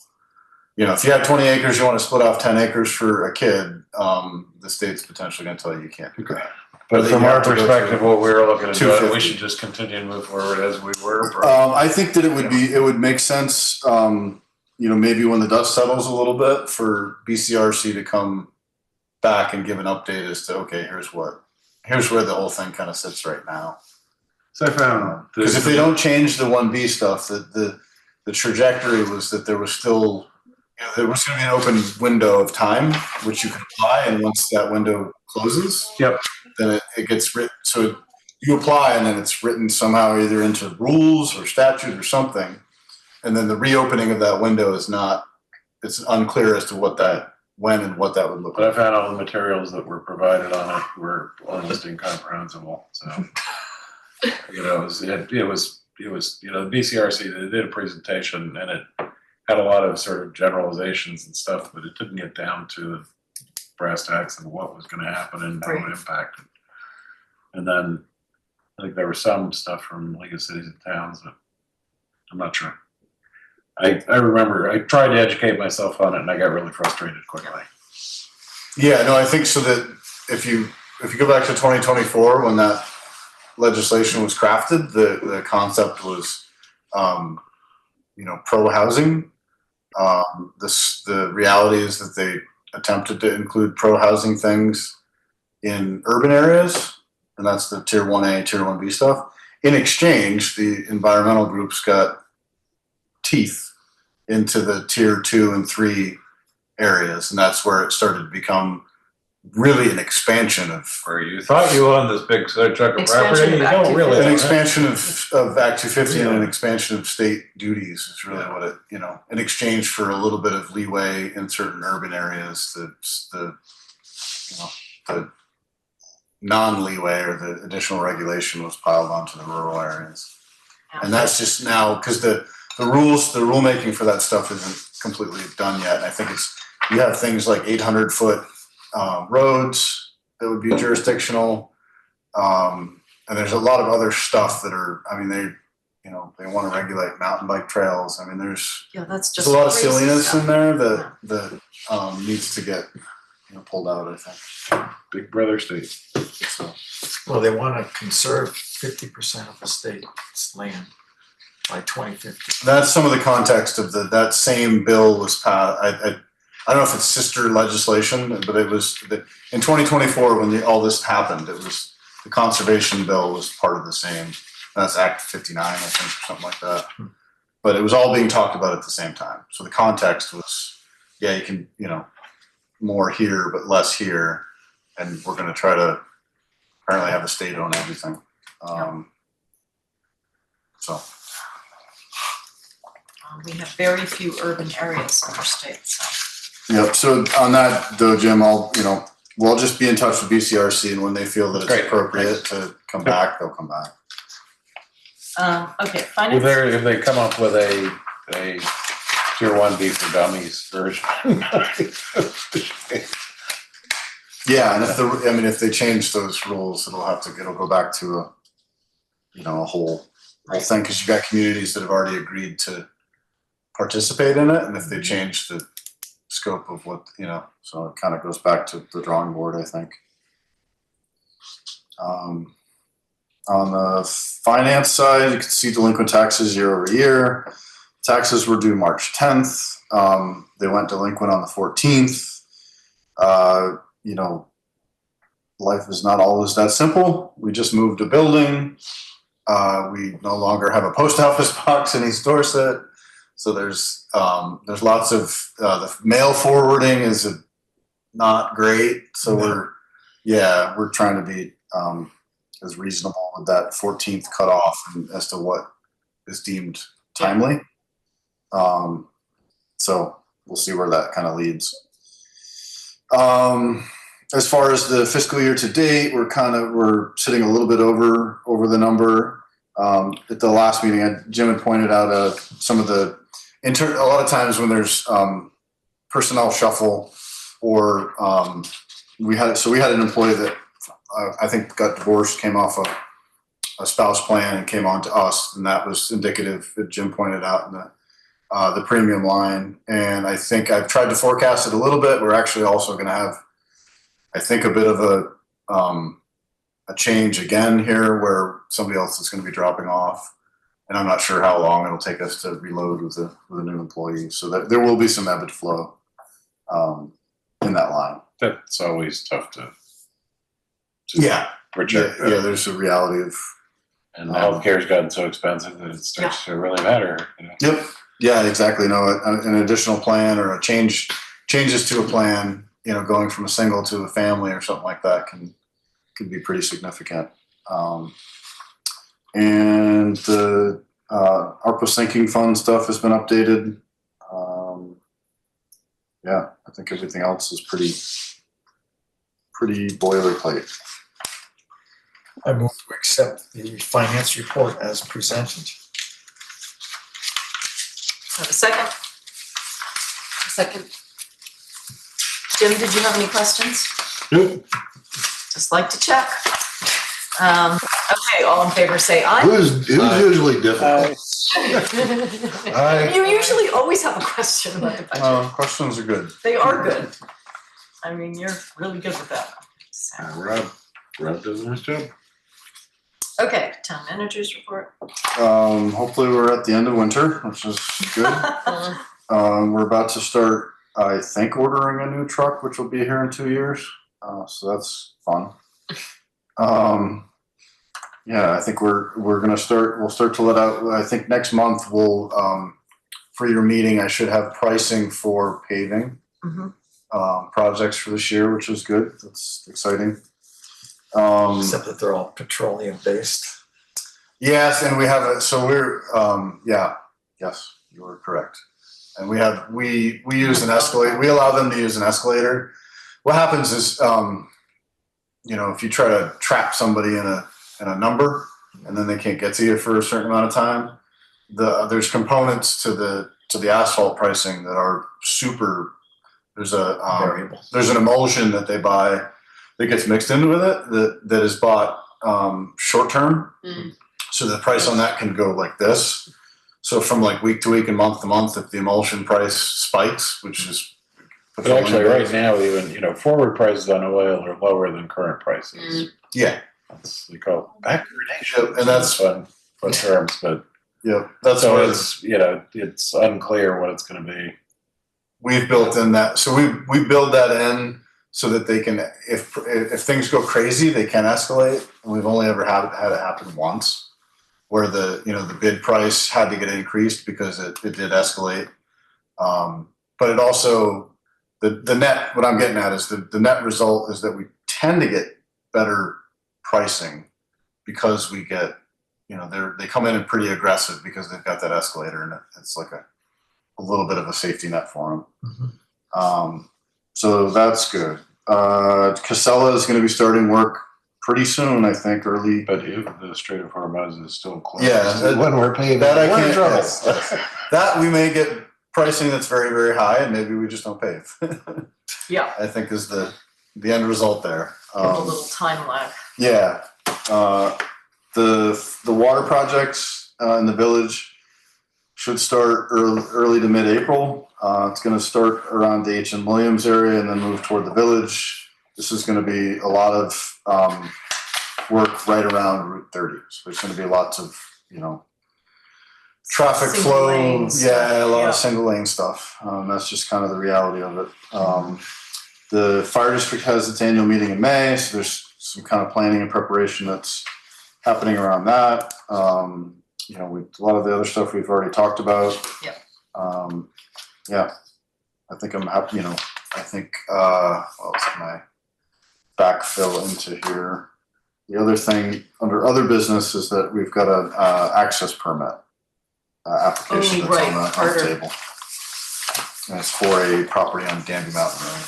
if you have 20 acres, you want to split off 10 acres for a kid, the state's potentially going to tell you can't do that. But from you our have to go perspective, through what we were looking at doing, 250. we should just continue to move forward as we were. I think that it would make sense, maybe when the dust settles a little bit for BCRC to come back and give an update as to, okay, here's where the whole thing kind of sits right now. So I found because if they don't change the 1B stuff, the trajectory was that there was still there was going to be an open window of time which you can apply, and once that window closes, then it gets written. So you apply, and then it's written somehow either into rules or statute or something, and then the reopening of that window is not. It's unclear as to when and what that would look like. But I found all the materials that were provided on it were almost incomprehensible. So. It was the BCRC, they did a presentation and it had a lot of sort of generalizations and stuff, but it didn't get down to the brass tacks of what was going to happen and how it impacted. And then I think there was some stuff from League of Cities and Towns, but I'm not sure. I remember I tried to educate myself on it and I got really frustrated quickly. Yeah, no, I think so that if you go back to 2024 when that legislation was crafted, the concept was pro housing. The reality is that they attempted to include pro housing things in urban areas, and that's the tier 1A, tier 1B stuff. in exchange, the environmental groups got teeth into the tier 2 and 3 areas, and that's where it started to become really an expansion of Where you thought you owned this big chunk of Expansion property, of you Act don't really. an own it. expansion of Act 250 and an expansion of state duties is really what it, in exchange for a little bit of leeway in certain urban areas, the non-leeway or the additional regulation was piled onto the rural areas. And that's just now, because the rulemaking for that stuff isn't completely done yet. And I think you have things like 800-foot roads that would be jurisdictional. And there's a lot of other stuff that are, they want to regulate mountain bike trails. There's that's a just lot of crazy silliness stuff. in there that needs to get pulled out, I think. Big brother state. So, Well, they want to conserve 50% of the state's land by 2050. that's some of the context of that same bill was passed. I don't know if it's sister legislation, but it was in 2024 when all this happened. It was the conservation bill was part of the same. That's Act 59, I think, or something like that. But it was all being talked about at the same time. So the context was, you can, more here but less here, and we're going to try to apparently have the state own everything. So. We have very few urban areas in our state, so. Yep. So on that though, Jim, we'll just be in touch with BCRC, and when they feel that it's Great. appropriate to come back, they'll come back. Okay, finance. If they come up with a tier 1 B for dummies version. Yeah, and if they change those rules, it'll go back to a whole thing, because you've got communities that have already agreed to participate in it, and if they change the scope of what, so it kind of goes back to the drawing board, I think. On the finance side, you can see delinquent taxes year over year. Taxes were due March 10th. They went delinquent on the 14th. Life is not always that simple. We just moved a building. We no longer have a post office box in East Dorset. So there's lots of the mail forwarding is not great. So we're trying to be as reasonable with that 14th cutoff as to what is deemed timely. So we'll see where that kind of leads. As far as the fiscal year to date, we're sitting a little bit over the number. At the last meeting, Jim had pointed out some of a lot of times when there's personnel shuffle, or we had an employee that I think got divorced, came off a spouse plan and came on to us, and that was indicative that Jim pointed out in the premium line. And I think I've tried to forecast it a little bit. We're actually also going to have, I think, a bit of a change again here where somebody else is going to be dropping off, and I'm not sure how long it'll take us to reload with a new employee. So there will be some ebb and flow in that line. That's always tough to project. Yeah, there's a reality of, and healthcare's gotten so expensive that it starts to really matter. Yep. Yeah, exactly. No, an additional plan or changes to a plan, going from a single to a family or something like that can be pretty significant. And the ARPA sinking fund stuff has been updated. I think everything else is pretty boilerplate. I move to accept the finance report as presented. Have a second? Second. Jim, did you have any questions? Nope. Just like to check. Okay, all in favor say aye. Who's usually difficult? You usually always have a question about the budget. Questions are good. They are good. I mean, you're really good with that. So. Rob does a nice job. Okay, town manager's report. Hopefully we're at the end of winter, which is good. We're about to start, I think, ordering a new truck, which will be here in 2 years. So that's fun. yeah, I think we'll start to let out, I think next month we'll, for your meeting, I should have pricing for paving. Mhm. Projects for this year, which is good. That's exciting. Except that they're all petroleum based. Yes, and we have yes, you are correct. And we use an escalator. We allow them to use an escalator. What happens is, if you try to trap somebody in a number, and then they can't get to you for a certain amount of time, there's components to the asphalt pricing that are super. There's Variable. There's an emulsion that they buy that gets mixed in with it that is bought short term. Mm. So the price on that can go like this. So from like week to week and month to month, if the emulsion price spikes, which is But actually, right now, even forward prices on oil are lower than current prices. Yeah, That's we call backwardation, and that's fun terms. But that's so what it's unclear what it's going to be. we've built in that. So we build that in so that they can, if things go crazy, they can escalate. And we've only ever had it happen once, where the bid price had to get increased because it did escalate. But it also the net. What I'm getting at is the net result is that we tend to get better pricing because we get they come in pretty aggressive because they've got that escalator, and it's like a little bit of a safety net for them. Mm-hmm. So that's good. Casella is going to be starting work pretty soon, I think, early. But the Strait of Hormuz is still closed. Yeah, when we're paying that I we're in can't. trouble. Yes. That we may get pricing that's very, very high, and maybe we just don't pave. Yeah, I think is the end result there. a little time lag. Yeah. The water projects in the village should start early to mid-April. It's going to start around the H and Williams area and then move toward the village. This is going to be a lot of work right around Route 30. So there's going to be lots of traffic Single flow. lane stuff, Yeah, a lot yeah. of single lane stuff. That's just kind of the reality of it. The fire district has its annual meeting in May, so there's some kind of planning and preparation that's happening around that. A lot of the other stuff we've already talked about. Yep. I think I'm happy. I think what else can I backfill into here? The other thing under other business is that we've got an access permit application Oh, that's right, on the Carter. table. And it's for a property on Danby Mountain Road.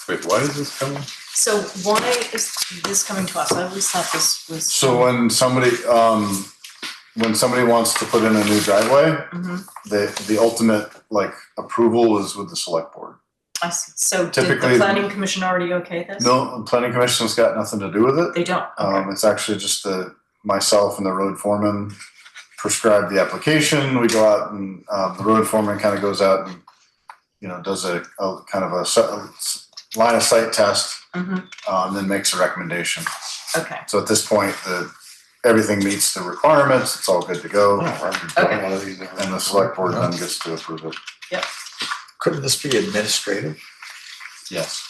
Wait, why is this coming? So why is this coming to us? I always thought this was. So when somebody wants to put in a new driveway, Mhm. the ultimate approval is with the select board. I see. So did Typically- the planning commission already okay this? No, the planning commission's got nothing to do with it. They don't? Okay. It's actually just myself and the road foreman prescribe the application. We go out and the road foreman kind of goes out and does a kind of a line of sight test, Mhm. and then makes a recommendation. Okay. So at this point, everything meets the requirements. It's all good to go, Okay. One of these and the select board then gets to approve it. Couldn't this be administrative? Yes,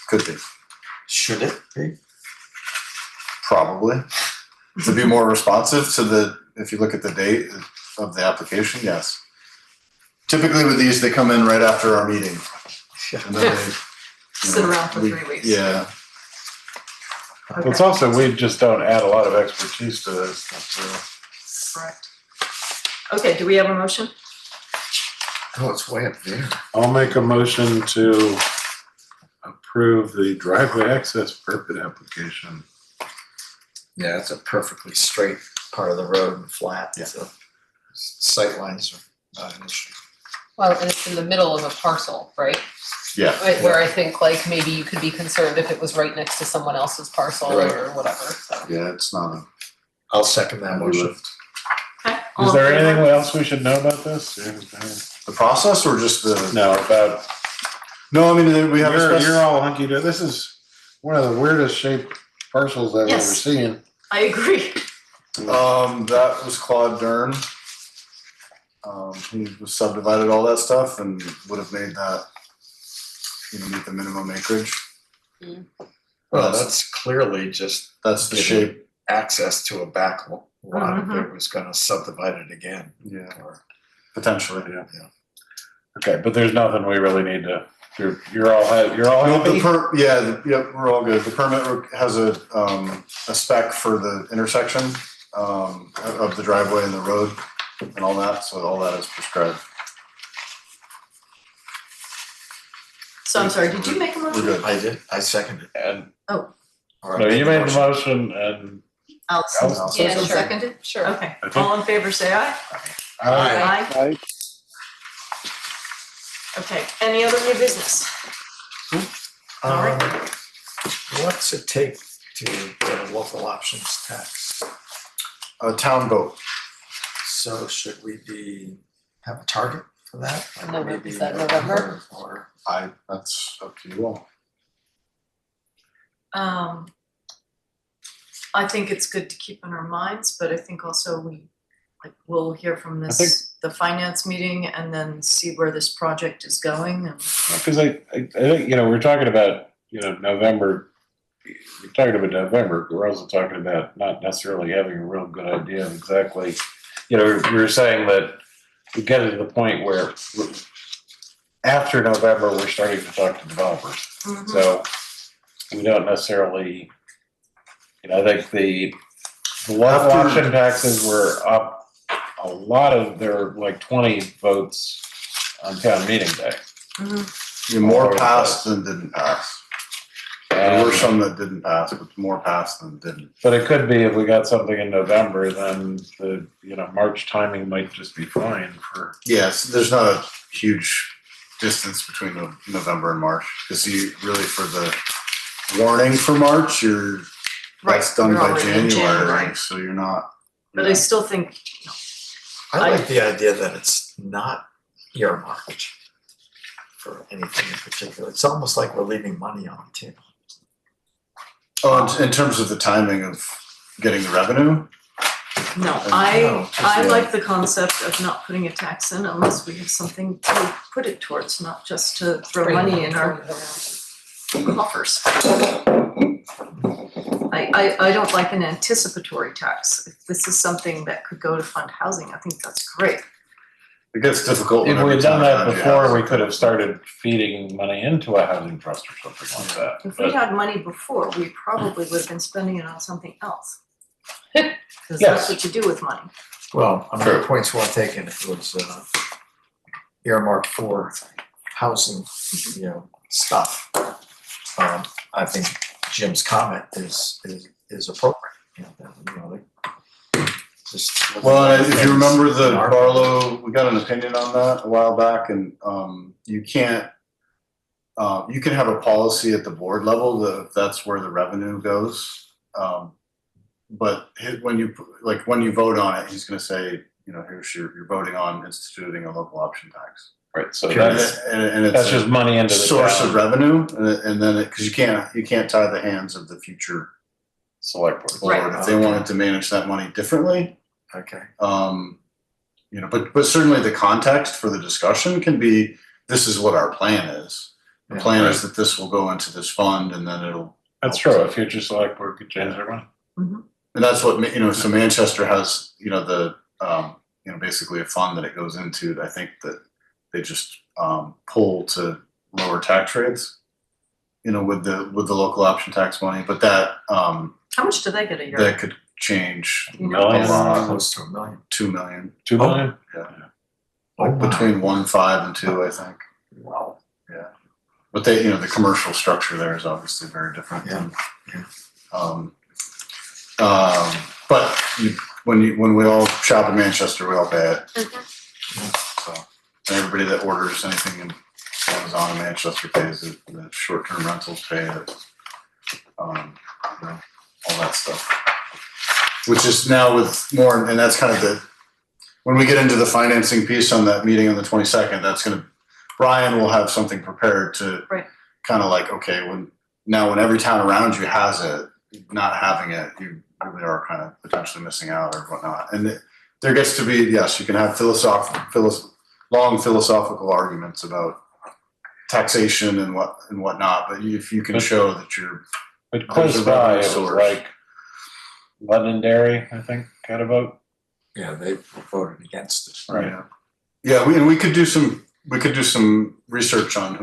could be. Should it be? Probably. To be more responsive to if you look at the date of the application, yes. Typically with these, they come in right after our meeting. And then they, Sit around for 3 weeks. Yeah. Okay. It's also, we just don't add a lot of expertise to this. Correct. Okay, do we have a motion? Oh, it's way up there. I'll make a motion to approve the driveway access permit application. Yeah, it's a perfectly straight part of the road and flat, Yeah. so sight lines are not an issue. Well, and it's in the middle of a parcel, right? Yeah. Right, where I think maybe you could be concerned if it was right next to someone else's parcel Right. or whatever, so. Yeah, it's not a I'll second that heavy motion. lift. Okay. all Is in there favor? anything else we should know about this? The process or just the? No, about, No, I mean, we have you're all hunky dory. This is one of the weirdest shaped parcels I've ever Yes. seen. I agree. That was Claude Dern. He was subdivided all that stuff and would have made that, meet the minimum acreage. Mm. Well, that's clearly just That's the giving shape. access to a back lot if Mhm. it was gonna subdivide it again. Yeah, Or, potentially, yeah. Okay, but there's nothing we really need to, you're all happy? We're all good. The permit has a spec for the intersection, of the driveway and the road and all that, so all that is prescribed. So I'm sorry, did you make a We're motion? good. I did, I seconded. And, Or I no, you the made the motion and Allison, Allison yeah, said sure. seconded? Sure. Okay, I think- all in favor, say aye. Aye. Aye. Okay, any other new business? All right. What's it take to get a local options tax? A town vote. So should we have a target for that? Like November, maybe is that November? Or That's up to you all. I think it's good to keep in our minds, but I think also we'll hear from this, the finance meeting, and then see where this project is going. And because I think, we're talking about, November, we're talking about November, we're also talking about not necessarily having a real good idea of exactly, we were saying that we get to the point where after November, we're starting to talk to developers. Mhm. So we don't necessarily, I think the local option taxes were up a lot of, there were like 20 votes on town meeting day. Mhm. More passed than didn't pass. There were And- some that didn't pass, but more passed than didn't. But it could be if we got something in November, then the, March timing might just be fine for. Yes, there's not a huge distance between November and March. Because you really, for the warning for March, that's done you're by already in January, so you're not. But I still think, I like the idea that it's not earmarked for anything in particular. It's almost like we're leaving money on the table. Oh, in terms of the timing of getting the revenue? no, No, I yeah. like the concept of not putting a tax in unless we have something to put it towards, not just to throw Bring money it in our around. coffers. I don't like an anticipatory tax. If this is something that could go to fund housing, I think that's great. It gets difficult If when we every had done time that around you before, have we something. could have started feeding money into a housing trust or something like that. If we But had money before, we probably would have been spending it on something else. Because Yes. that's what you do with money. Well, I mean, the point's well taken. If it was earmarked for housing, stuff. I think Jim's comment is appropriate. Just Well, and if you remember the in our- Barlow, we got an opinion on that a while back, and you can't. You can have a policy at the board level that that's where the revenue goes. But when you vote on it, he's going to say, here's you're voting on instituting a local option tax, right, so and it's that's just money into the source town of revenue, and then because you can't tie the hands of the future select board. board if they wanted to manage that money differently. Okay. But certainly the context for the discussion can be, this is what our plan is. The plan is that this will go into this fund and then it'll. That's true, a future select board could change their mind. Mhm. And that's what, so Manchester has, basically a fund that it goes into. I think that they just pull to lower tax rates, with the local option tax money, but that, How much do they get a year? that could change You know, a lot. Close to $1 million. 2 million. 2 million? Yeah. Oh, Like my. between 1.5 and 2, I think. Wow. But they, the commercial structure there is obviously very different. Yeah, But when we all shop in Manchester, we all pay it. So, and everybody that orders anything in Amazon in Manchester pays it. The short-term rentals pay it. All that stuff. Which is now with more, and that's kind of when we get into the financing piece on that meeting on the 22nd, Brian will have something prepared to kind of like, okay, when every town around you has it, not having it, you really are kind of potentially missing out or whatnot. And there gets to be, yes, you can have long philosophical arguments about taxation and whatnot, but if you can show that you're But close There's a by, revenue it was source. like Londonderry, I think, had a vote. Yeah, they voted against it. Right. Yeah, we could do some research on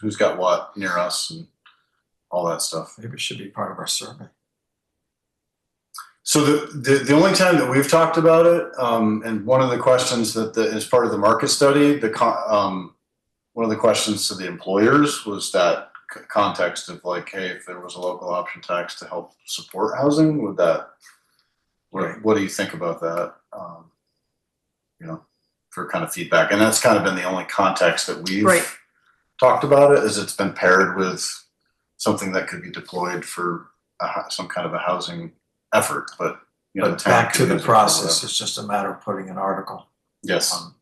who's got what near us and all that stuff. Maybe it should be part of our survey. So the only time that we've talked about it, and one of the questions that is part of the market study, one of the questions to the employers was that context of like, hey, if there was a local option tax to help support housing, would that? What do you think about that? You know, for kind of feedback, and that's kind of been the only context that we've talked about it. Is it's been paired with something that could be deployed for some kind of a housing effort, but you know, But back to the process, it's just a matter of putting an article. Yes. And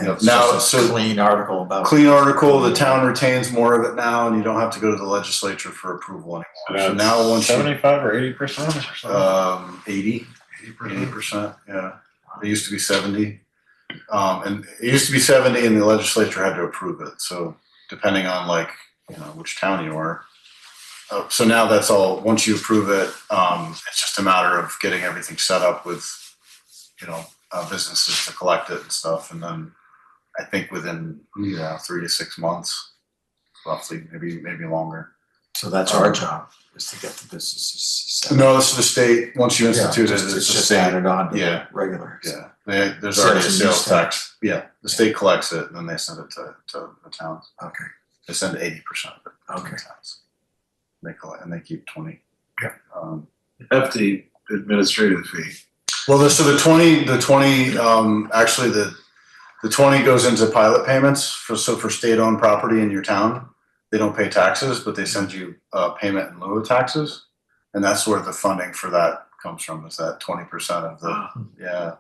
Yep. it's Now, just a clean article about. Clean article. The town retains more of it now, and you don't have to go to the legislature for approval anymore. So now, once 75 or 80% or something. 80%. Yeah, it used to be 70, and it used to be 70, and the legislature had to approve it. So depending on like which town you are. So now that's all. Once you approve it, it's just a matter of getting everything set up with businesses to collect it and stuff, and then I think within 3 to 6 months, roughly, maybe longer. So that's our job, is to get the businesses set up. No, this is the state. Once you institute it, It's it's the just state. added on to Yeah. the regular. Yeah, there's already a Sales sales tax. tax. Yeah, the state collects it, and then they send it to the towns. Okay. They send 80% of it to Okay. the towns. They collect, and they keep 20. Yeah. Hefty administrative fee. Well, the 20, actually the 20 goes into pilot payments for state-owned property in your town. They don't pay taxes, but they send you a payment in lieu of taxes, and that's where the funding for that comes from. Is that 20% of the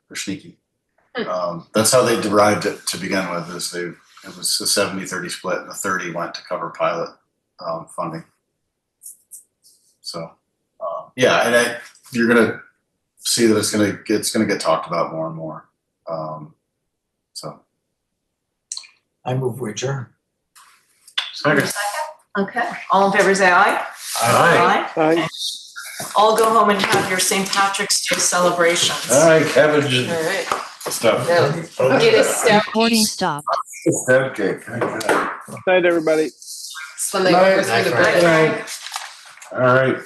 they're sneaky. That's how they derived it to begin with. It was a 70-30 split, and the 30 went to cover pilot funding. So and you're gonna see that it's gonna get talked about more and more. So I move we adjourn. Second. Okay, all in favor say aye. Aye. Okay. All go home and have your St. Patrick's Day celebrations. All right, cabbage and All right. Stuff. No. Get a step. Recording stopped. crab cake. Night, everybody. It's when they go through the Night. break. All right.